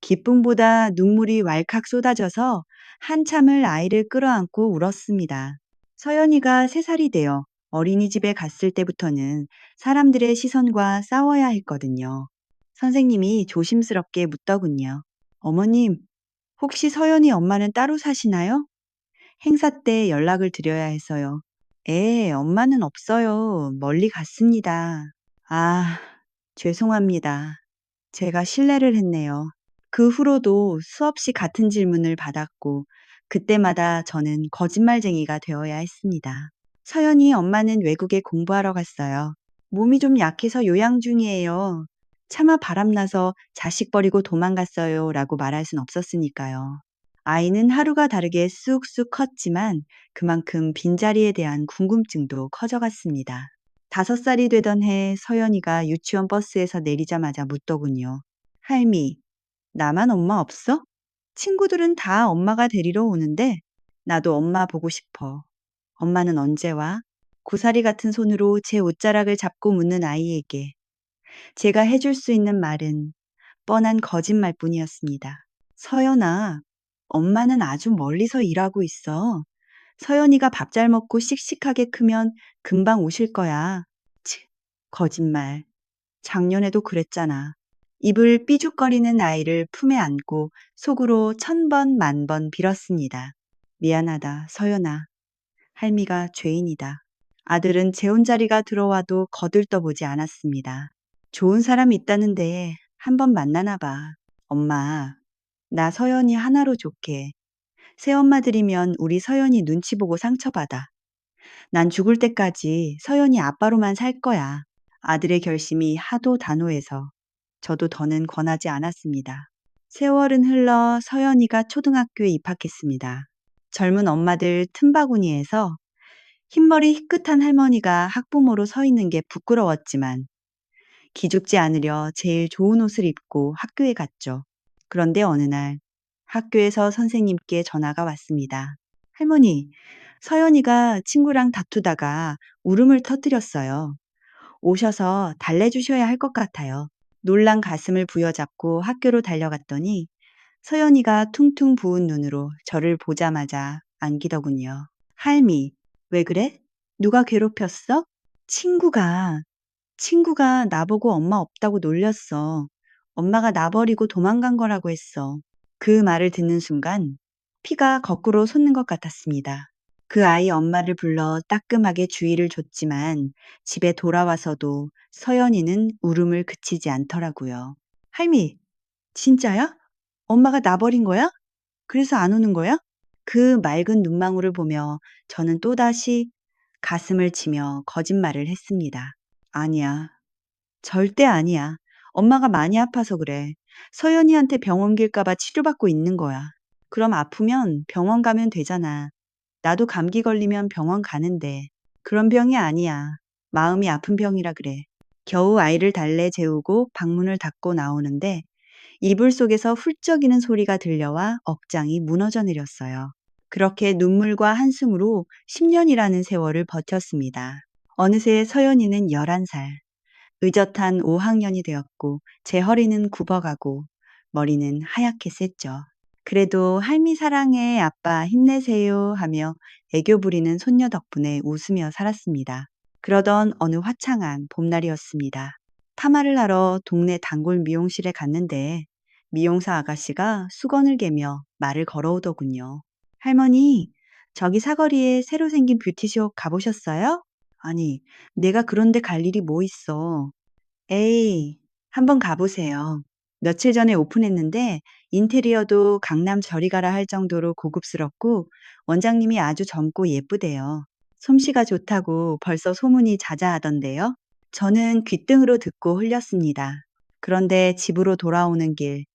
S1: 기쁨보다 눈물이 왈칵 쏟아져서 한참을 아이를 끌어안고 울었습니다. 서연이가 3살이 되어 어린이집에 갔을 때부터는 사람들의 시선과 싸워야 했거든요. 선생님이 조심스럽게 묻더군요. 어머님, 혹시 서연이 엄마는 따로 사시나요? 행사 때 연락을 드려야 해서요. 엄마는 없어요. 멀리 갔습니다. 아, 죄송합니다. 제가 실례를 했네요. 그 후로도 수없이 같은 질문을 받았고, 그때마다 저는 거짓말쟁이가 되어야 했습니다. 서연이 엄마는 외국에 공부하러 갔어요. 몸이 좀 약해서 요양 중이에요. 차마 바람나서 자식 버리고 도망갔어요. 라고 말할 순 없었으니까요. 아이는 하루가 다르게 쑥쑥 컸지만 그만큼 빈자리에 대한 궁금증도 커져갔습니다. 5살이 되던 해 서연이가 유치원 버스에서 내리자마자 묻더군요. 할미, 나만 엄마 없어? 친구들은 다 엄마가 데리러 오는데 나도 엄마 보고 싶어. 엄마는 언제 와? 고사리 같은 손으로 제 옷자락을 잡고 묻는 아이에게 제가 해줄 수 있는 말은 뻔한 거짓말뿐이었습니다. 서연아, 엄마는 아주 멀리서 일하고 있어. 서연이가 밥 잘 먹고 씩씩하게 크면 금방 오실 거야. 치, 거짓말. 작년에도 그랬잖아. 입을 삐죽거리는 아이를 품에 안고 속으로 1000번 만번 빌었습니다. 미안하다, 서연아. 할미가 죄인이다. 아들은 재혼자리가 들어와도 거들떠보지 않았습니다. 좋은 사람 있다는데 한번 만나나 봐. 엄마, 나 서연이 하나로 좋게. 새엄마들이면 우리 서연이 눈치 보고 상처받아. 난 죽을 때까지 서연이 아빠로만 살 거야. 아들의 결심이 하도 단호해서 저도 더는 권하지 않았습니다. 세월은 흘러 서연이가 초등학교에 입학했습니다. 젊은 엄마들 틈바구니에서 흰머리 희끗한 할머니가 학부모로 서 있는 게 부끄러웠지만 기죽지 않으려 제일 좋은 옷을 입고 학교에 갔죠. 그런데 어느 날 학교에서 선생님께 전화가 왔습니다. 할머니, 서연이가 친구랑 다투다가 울음을 터뜨렸어요. 오셔서 달래주셔야 할 것 같아요. 놀란 가슴을 부여잡고 학교로 달려갔더니 서연이가 퉁퉁 부은 눈으로 저를 보자마자 안기더군요. 할미, 왜 그래? 누가 괴롭혔어? 친구가 친구가 나보고 엄마 없다고 놀렸어. 엄마가 나 버리고 도망간 거라고 했어. 그 말을 듣는 순간 피가 거꾸로 솟는 것 같았습니다. 그 아이 엄마를 불러 따끔하게 주의를 줬지만 집에 돌아와서도 서연이는 울음을 그치지 않더라고요. 할미, 진짜야? 엄마가 나 버린 거야? 그래서 안 우는 거야? 그 맑은 눈망울을 보며 저는 또다시 가슴을 치며 거짓말을 했습니다. 아니야. 절대 아니야. 엄마가 많이 아파서 그래. 서연이한테 병원 길까봐 치료받고 있는 거야. 그럼 아프면 병원 가면 되잖아. 나도 감기 걸리면 병원 가는데. 그런 병이 아니야. 마음이 아픈 병이라 그래. 겨우 아이를 달래 재우고 방문을 닫고 나오는데 이불 속에서 훌쩍이는 소리가 들려와 억장이 무너져 내렸어요. 그렇게 눈물과 한숨으로 10년이라는 세월을 버텼습니다. 어느새 서연이는 11살. 의젓한 5학년이 되었고 제 허리는 굽어가고 머리는 하얗게 셌죠. 그래도 할미 사랑해 아빠 힘내세요 하며 애교 부리는 손녀 덕분에 웃으며 살았습니다. 그러던 어느 화창한 봄날이었습니다. 파마를 하러 동네 단골 미용실에 갔는데 미용사 아가씨가 수건을 개며 말을 걸어오더군요. 할머니, 저기 사거리에 새로 생긴 뷰티숍 가보셨어요? 아니, 내가 그런데 갈 일이 뭐 있어. 에이, 한번 가보세요. 며칠 전에 오픈했는데 인테리어도 강남 저리 가라 할 정도로 고급스럽고 원장님이 아주 젊고 예쁘대요. 솜씨가 좋다고 벌써 소문이 자자하던데요. 저는 귓등으로 듣고 흘렸습니다. 그런데 집으로 돌아오는 길,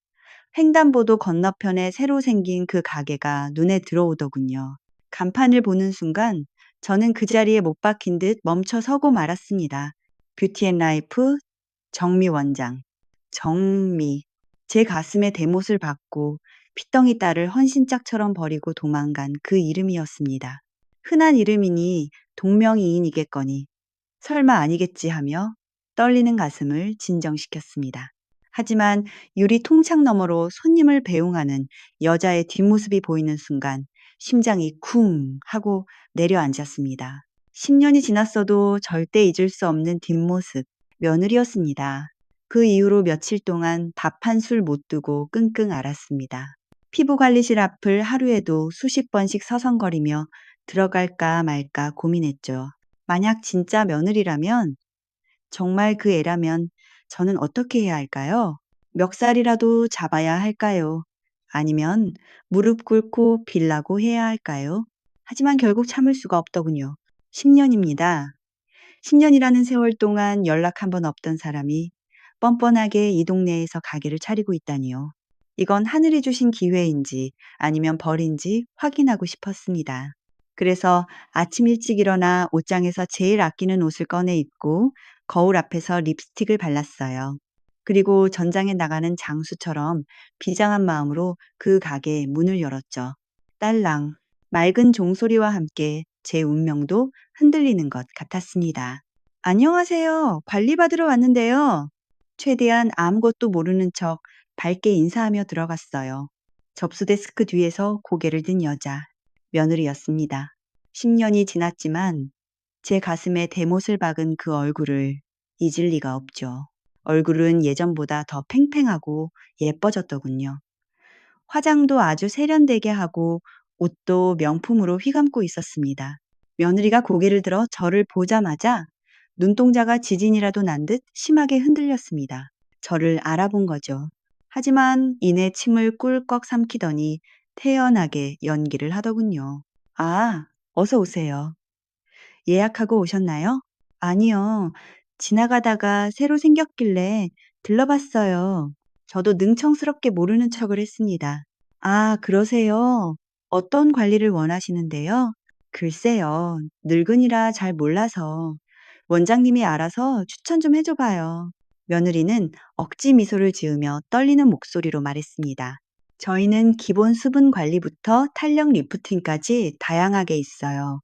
S1: 횡단보도 건너편에 새로 생긴 그 가게가 눈에 들어오더군요. 간판을 보는 순간 저는 그 자리에 못 박힌 듯 멈춰 서고 말았습니다. 뷰티앤라이프 정미 원장. 정미. 제 가슴에 대못을 박고 피덩이 딸을 헌신짝처럼 버리고 도망간 그 이름이었습니다. 흔한 이름이니 동명이인이겠거니 설마 아니겠지 하며 떨리는 가슴을 진정시켰습니다. 하지만 유리 통창 너머로 손님을 배웅하는 여자의 뒷모습이 보이는 순간 심장이 쿵 하고 내려앉았습니다. 10년이 지났어도 절대 잊을 수 없는 뒷모습, 며느리였습니다. 그 이후로 며칠 동안 밥 한 술 못 두고 끙끙 앓았습니다. 피부관리실 앞을 하루에도 수십 번씩 서성거리며 들어갈까 말까 고민했죠. 만약 진짜 며느리라면, 정말 그 애라면 저는 어떻게 해야 할까요? 멱살이라도 잡아야 할까요? 아니면 무릎 꿇고 빌라고 해야 할까요? 하지만 결국 참을 수가 없더군요. 10년입니다. 10년이라는 세월 동안 연락 한 번 없던 사람이 뻔뻔하게 이 동네에서 가게를 차리고 있다니요. 이건 하늘이 주신 기회인지 아니면 벌인지 확인하고 싶었습니다. 그래서 아침 일찍 일어나 옷장에서 제일 아끼는 옷을 꺼내 입고 거울 앞에서 립스틱을 발랐어요. 그리고 전장에 나가는 장수처럼 비장한 마음으로 그 가게의 문을 열었죠. 딸랑, 맑은 종소리와 함께 제 운명도 흔들리는 것 같았습니다. 안녕하세요. 관리받으러 왔는데요. 최대한 아무것도 모르는 척 밝게 인사하며 들어갔어요. 접수 데스크 뒤에서 고개를 든 여자, 며느리였습니다. 10년이 지났지만 제 가슴에 대못을 박은 그 얼굴을 잊을 리가 없죠. 얼굴은 예전보다 더 팽팽하고 예뻐졌더군요. 화장도 아주 세련되게 하고 옷도 명품으로 휘감고 있었습니다. 며느리가 고개를 들어 저를 보자마자 눈동자가 지진이라도 난 듯 심하게 흔들렸습니다. 저를 알아본 거죠. 하지만 이내 침을 꿀꺽 삼키더니 태연하게 연기를 하더군요. 아, 어서 오세요. 예약하고 오셨나요? 아니요. 지나가다가 새로 생겼길래 들러봤어요. 저도 능청스럽게 모르는 척을 했습니다. 아, 그러세요? 어떤 관리를 원하시는데요? 글쎄요, 늙은이라 잘 몰라서 원장님이 알아서 추천 좀 해줘봐요. 며느리는 억지 미소를 지으며 떨리는 목소리로 말했습니다. 저희는 기본 수분 관리부터 탄력 리프팅까지 다양하게 있어요.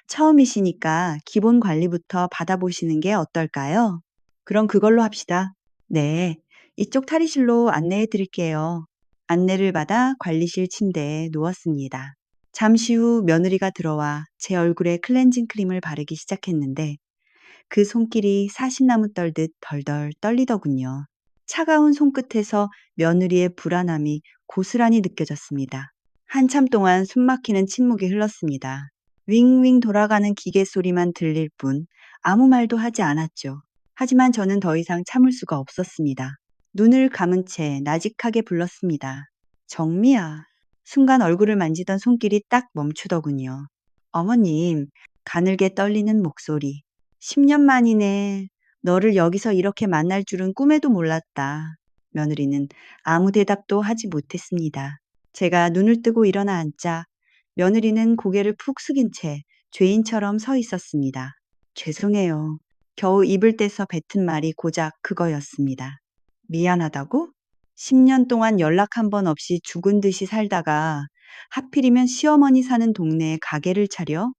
S1: 처음이시니까 기본 관리부터 받아보시는 게 어떨까요? 그럼 그걸로 합시다. 네, 이쪽 탈의실로 안내해 드릴게요. 안내를 받아 관리실 침대에 누웠습니다. 잠시 후 며느리가 들어와 제 얼굴에 클렌징 크림을 바르기 시작했는데 그 손길이 사시나무 떨듯 덜덜 떨리더군요. 차가운 손끝에서 며느리의 불안함이 고스란히 느껴졌습니다. 한참 동안 숨막히는 침묵이 흘렀습니다. 윙윙 돌아가는 기계 소리만 들릴 뿐 아무 말도 하지 않았죠. 하지만 저는 더 이상 참을 수가 없었습니다. 눈을 감은 채 나직하게 불렀습니다. 정미야. 순간 얼굴을 만지던 손길이 딱 멈추더군요. 어머님, 가늘게 떨리는 목소리. 10년 만이네. 너를 여기서 이렇게 만날 줄은 꿈에도 몰랐다. 며느리는 아무 대답도 하지 못했습니다. 제가 눈을 뜨고 일어나 앉자 며느리는 고개를 푹 숙인 채 죄인처럼 서 있었습니다. 죄송해요. 겨우 입을 떼서 뱉은 말이 고작 그거였습니다. 미안하다고? 10년 동안 연락 한 번 없이 죽은 듯이 살다가 하필이면 시어머니 사는 동네에 가게를 차려?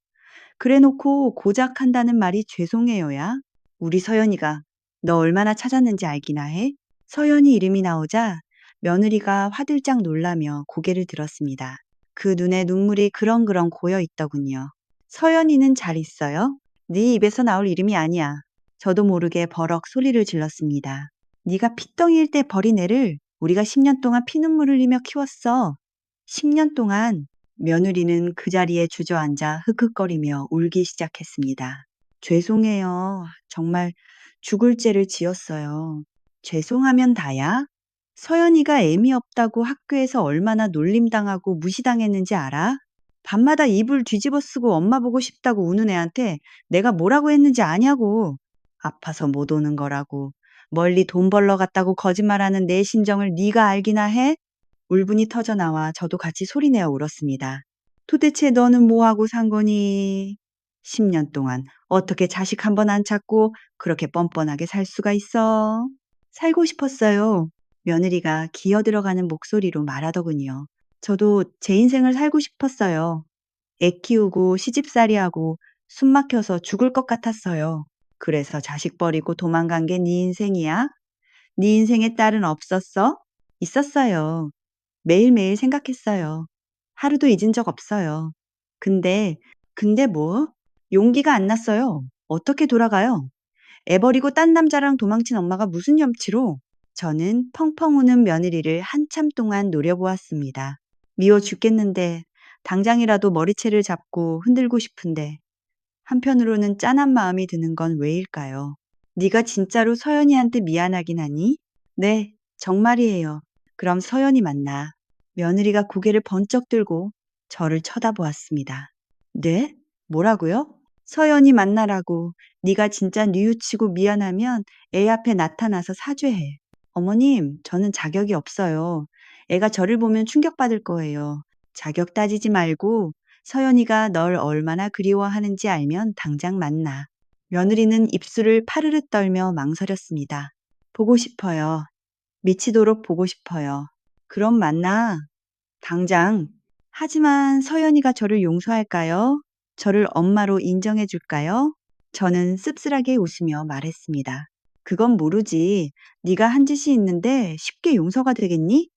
S1: 그래 놓고 고작 한다는 말이 죄송해요야? 우리 서연이가 너 얼마나 찾았는지 알기나 해? 서연이 이름이 나오자 며느리가 화들짝 놀라며 고개를 들었습니다. 그 눈에 눈물이 그렁그렁 고여 있더군요. 서연이는 잘 있어요? 네 입에서 나올 이름이 아니야. 저도 모르게 버럭 소리를 질렀습니다. 네가 핏덩이일 때 버린 애를 우리가 10년 동안 피눈물 흘리며 키웠어. 10년 동안 며느리는 그 자리에 주저앉아 흑흑거리며 울기 시작했습니다. 죄송해요. 정말 죽을 죄를 지었어요. 죄송하면 다야? 서연이가 애미 없다고 학교에서 얼마나 놀림당하고 무시당했는지 알아? 밤마다 이불 뒤집어 쓰고 엄마 보고 싶다고 우는 애한테 내가 뭐라고 했는지 아냐고. 아파서 못 오는 거라고. 멀리 돈 벌러 갔다고 거짓말하는 내 심정을 네가 알기나 해? 울분이 터져 나와 저도 같이 소리내어 울었습니다. 도대체 너는 뭐하고 산 거니? 10년 동안 어떻게 자식 한 번 안 찾고 그렇게 뻔뻔하게 살 수가 있어? 살고 싶었어요. 며느리가 기어 들어가는 목소리로 말하더군요. 저도 제 인생을 살고 싶었어요. 애 키우고 시집살이하고 숨 막혀서 죽을 것 같았어요. 그래서 자식 버리고 도망간 게 네 인생이야? 네 인생에 딸은 없었어? 있었어요. 매일매일 생각했어요. 하루도 잊은 적 없어요. 근데, 근데 뭐? 용기가 안 났어요. 어떻게 돌아가요? 애 버리고 딴 남자랑 도망친 엄마가 무슨 염치로? 저는 펑펑 우는 며느리를 한참 동안 노려보았습니다. 미워 죽겠는데 당장이라도 머리채를 잡고 흔들고 싶은데 한편으로는 짠한 마음이 드는 건 왜일까요? 네가 진짜로 서연이한테 미안하긴 하니? 네, 정말이에요. 그럼 서연이 만나. 며느리가 고개를 번쩍 들고 저를 쳐다보았습니다. 네? 뭐라고요? 서연이 만나라고. 네가 진짜 뉘우치고 미안하면 애 앞에 나타나서 사죄해. 어머님, 저는 자격이 없어요. 애가 저를 보면 충격받을 거예요. 자격 따지지 말고 서연이가 널 얼마나 그리워하는지 알면 당장 만나. 며느리는 입술을 파르르 떨며 망설였습니다. 보고 싶어요. 미치도록 보고 싶어요. 그럼 만나. 당장. 하지만 서연이가 저를 용서할까요? 저를 엄마로 인정해 줄까요? 저는 씁쓸하게 웃으며 말했습니다. 그건 모르지. 네가 한 짓이 있는데 쉽게 용서가 되겠니?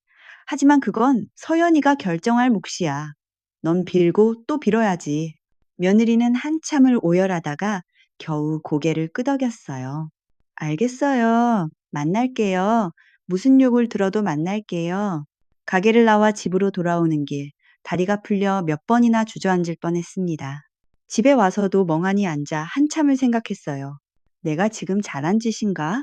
S1: 하지만 그건 서연이가 결정할 몫이야. 넌 빌고 또 빌어야지. 며느리는 한참을 오열하다가 겨우 고개를 끄덕였어요. 알겠어요. 만날게요. 무슨 욕을 들어도 만날게요. 가게를 나와 집으로 돌아오는 길, 다리가 풀려 몇 번이나 주저앉을 뻔했습니다. 집에 와서도 멍하니 앉아 한참을 생각했어요. 내가 지금 잘한 짓인가?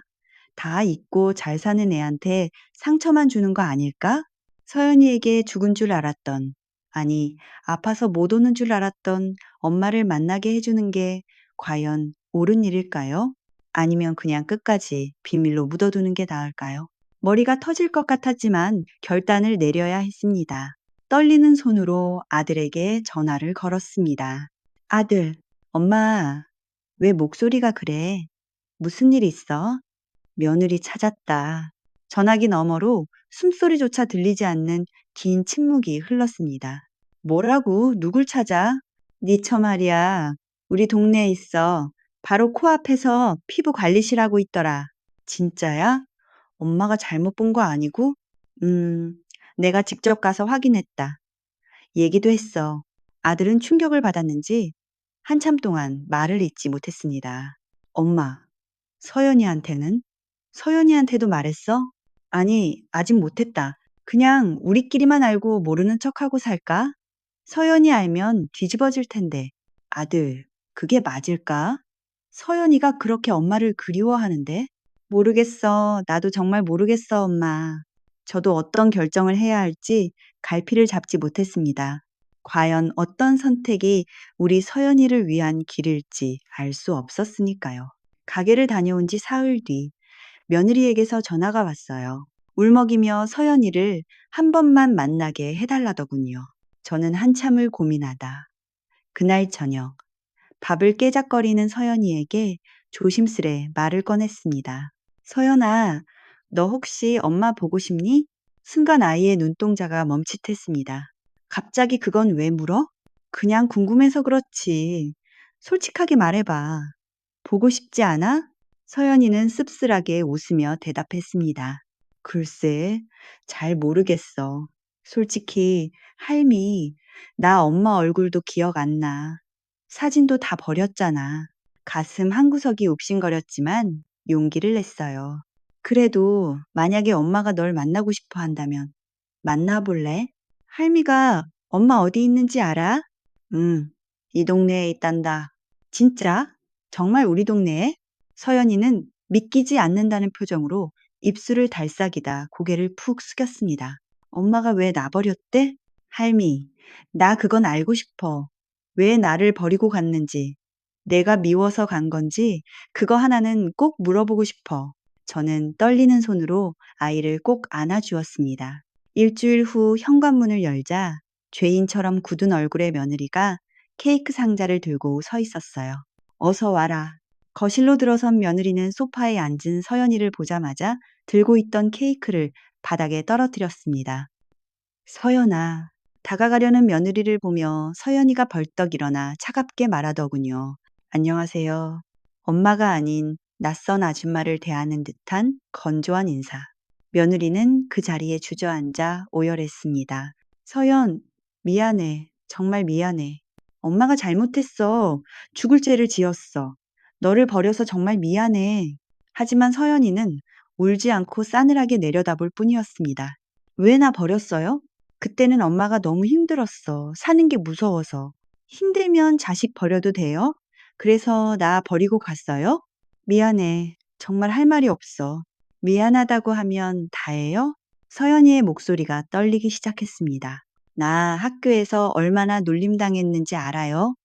S1: 다 잊고 잘 사는 애한테 상처만 주는 거 아닐까? 서연이에게 죽은 줄 알았던, 아니, 아파서 못 오는 줄 알았던 엄마를 만나게 해주는 게 과연 옳은 일일까요? 아니면 그냥 끝까지 비밀로 묻어두는 게 나을까요? 머리가 터질 것 같았지만 결단을 내려야 했습니다. 떨리는 손으로 아들에게 전화를 걸었습니다. 아들, 엄마, 왜 목소리가 그래? 무슨 일 있어? 며느리 찾았다. 전화기 너머로 숨소리조차 들리지 않는 긴 침묵이 흘렀습니다. 뭐라고? 누굴 찾아? 네 처 말이야. 우리 동네에 있어. 바로 코앞에서 피부 관리실하고 있더라. 진짜야? 엄마가 잘못 본 거 아니고? 음, 내가 직접 가서 확인했다. 얘기도 했어. 아들은 충격을 받았는지 한참 동안 말을 잇지 못했습니다. 엄마, 서연이한테는? 서연이한테도 말했어? 아니, 아직 못했다. 그냥 우리끼리만 알고 모르는 척하고 살까? 서연이 알면 뒤집어질 텐데. 아들, 그게 맞을까? 서연이가 그렇게 엄마를 그리워하는데? 모르겠어. 나도 정말 모르겠어, 엄마. 저도 어떤 결정을 해야 할지 갈피를 잡지 못했습니다. 과연 어떤 선택이 우리 서연이를 위한 길일지 알 수 없었으니까요. 가게를 다녀온 지 사흘 뒤 며느리에게서 전화가 왔어요. 울먹이며 서연이를 한 번만 만나게 해달라더군요. 저는 한참을 고민하다 그날 저녁 밥을 깨작거리는 서연이에게 조심스레 말을 꺼냈습니다. 서연아, 너 혹시 엄마 보고 싶니? 순간 아이의 눈동자가 멈칫했습니다. 갑자기 그건 왜 물어? 그냥 궁금해서 그렇지. 솔직하게 말해봐. 보고 싶지 않아? 서연이는 씁쓸하게 웃으며 대답했습니다. 글쎄, 잘 모르겠어. 솔직히, 할미, 나 엄마 얼굴도 기억 안 나. 사진도 다 버렸잖아. 가슴 한구석이 욱신거렸지만 용기를 냈어요. 그래도 만약에 엄마가 널 만나고 싶어 한다면 만나볼래? 할미가 엄마 어디 있는지 알아? 응, 이 동네에 있단다. 진짜? 정말 우리 동네에? 서연이는 믿기지 않는다는 표정으로 입술을 달싹이다 고개를 푹 숙였습니다. 엄마가 왜 나 버렸대? 할미, 나 그건 알고 싶어. 왜 나를 버리고 갔는지, 내가 미워서 간 건지, 그거 하나는 꼭 물어보고 싶어. 저는 떨리는 손으로 아이를 꼭 안아주었습니다. 일주일 후 현관문을 열자 죄인처럼 굳은 얼굴의 며느리가 케이크 상자를 들고 서 있었어요. 어서 와라. 거실로 들어선 며느리는 소파에 앉은 서연이를 보자마자 들고 있던 케이크를 바닥에 떨어뜨렸습니다. 서연아. 다가가려는 며느리를 보며 서연이가 벌떡 일어나 차갑게 말하더군요. 안녕하세요. 엄마가 아닌 낯선 아줌마를 대하는 듯한 건조한 인사. 며느리는 그 자리에 주저앉아 오열했습니다. 서연, 미안해. 정말 미안해. 엄마가 잘못했어. 죽을 죄를 지었어. 너를 버려서 정말 미안해. 하지만 서연이는 울지 않고 싸늘하게 내려다볼 뿐이었습니다. 왜 나 버렸어요? 그때는 엄마가 너무 힘들었어. 사는 게 무서워서. 힘들면 자식 버려도 돼요? 그래서 나 버리고 갔어요? 미안해. 정말 할 말이 없어. 미안하다고 하면 다예요? 서연이의 목소리가 떨리기 시작했습니다. 나 학교에서 얼마나 놀림당했는지 알아요?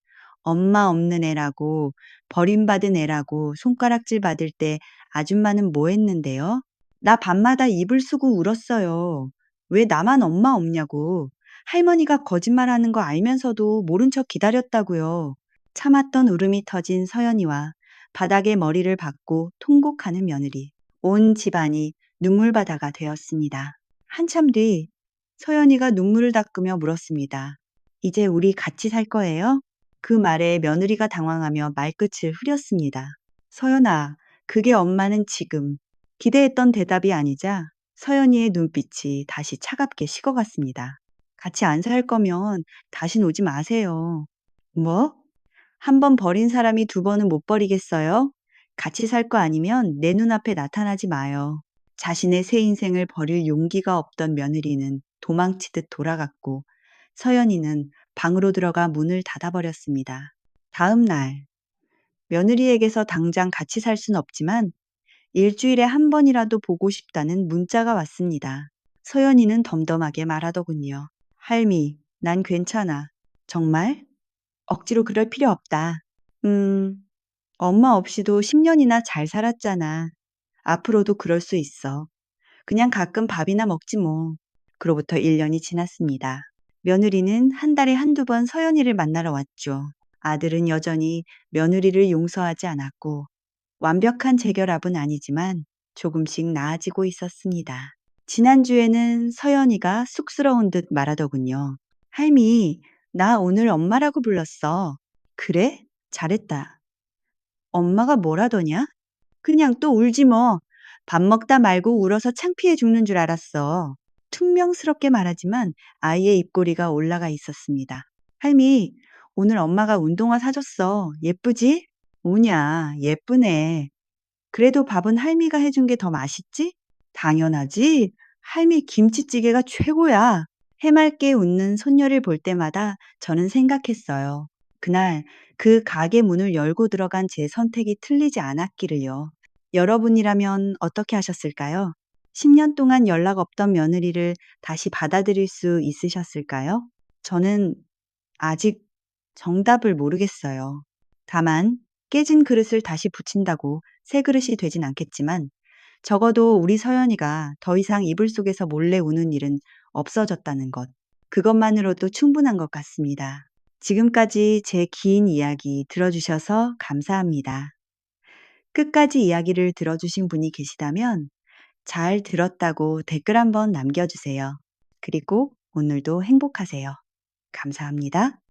S1: 엄마 없는 애라고, 버림받은 애라고 손가락질 받을 때 아줌마는 뭐 했는데요? 나 밤마다 이불 쓰고 울었어요. 왜 나만 엄마 없냐고. 할머니가 거짓말하는 거 알면서도 모른 척 기다렸다고요. 참았던 울음이 터진 서연이와 바닥에 머리를 박고 통곡하는 며느리. 온 집안이 눈물바다가 되었습니다. 한참 뒤 서연이가 눈물을 닦으며 물었습니다. 이제 우리 같이 살 거예요? 그 말에 며느리가 당황하며 말끝을 흐렸습니다. 서연아, 그게 엄마는 지금. 기대했던 대답이 아니자 서연이의 눈빛이 다시 차갑게 식어갔습니다. 같이 안 살 거면 다신 오지 마세요. 뭐? 한 번 버린 사람이 두 번은 못 버리겠어요? 같이 살 거 아니면 내 눈앞에 나타나지 마요. 자신의 새 인생을 버릴 용기가 없던 며느리는 도망치듯 돌아갔고 서연이는 방으로 들어가 문을 닫아버렸습니다. 다음 날 며느리에게서 당장 같이 살 순 없지만 일주일에 한 번이라도 보고 싶다는 문자가 왔습니다. 서연이는 덤덤하게 말하더군요. 할미, 난 괜찮아. 정말? 억지로 그럴 필요 없다. 음, 엄마 없이도 10년이나 잘 살았잖아. 앞으로도 그럴 수 있어. 그냥 가끔 밥이나 먹지 뭐. 그로부터 1년이 지났습니다. 며느리는 한 달에 한두 번 서연이를 만나러 왔죠. 아들은 여전히 며느리를 용서하지 않았고 완벽한 재결합은 아니지만 조금씩 나아지고 있었습니다. 지난주에는 서연이가 쑥스러운 듯 말하더군요. 할미, 나 오늘 엄마라고 불렀어. 그래? 잘했다. 엄마가 뭐라더냐? 그냥 또 울지 뭐. 밥 먹다 말고 울어서 창피해 죽는 줄 알았어. 퉁명스럽게 말하지만 아이의 입꼬리가 올라가 있었습니다. 할미, 오늘 엄마가 운동화 사줬어. 예쁘지? 오냐, 예쁘네. 그래도 밥은 할미가 해준 게 더 맛있지? 당연하지. 할미 김치찌개가 최고야. 해맑게 웃는 손녀를 볼 때마다 저는 생각했어요. 그날 그 가게 문을 열고 들어간 제 선택이 틀리지 않았기를요. 여러분이라면 어떻게 하셨을까요? 10년 동안 연락 없던 며느리를 다시 받아들일 수 있으셨을까요? 저는 아직 정답을 모르겠어요. 다만 깨진 그릇을 다시 붙인다고 새 그릇이 되진 않겠지만 적어도 우리 서연이가 더 이상 이불 속에서 몰래 우는 일은 없어졌다는 것. 그것만으로도 충분한 것 같습니다. 지금까지 제 긴 이야기 들어주셔서 감사합니다. 끝까지 이야기를 들어주신 분이 계시다면 잘 들었다고 댓글 한번 남겨주세요. 그리고 오늘도 행복하세요. 감사합니다.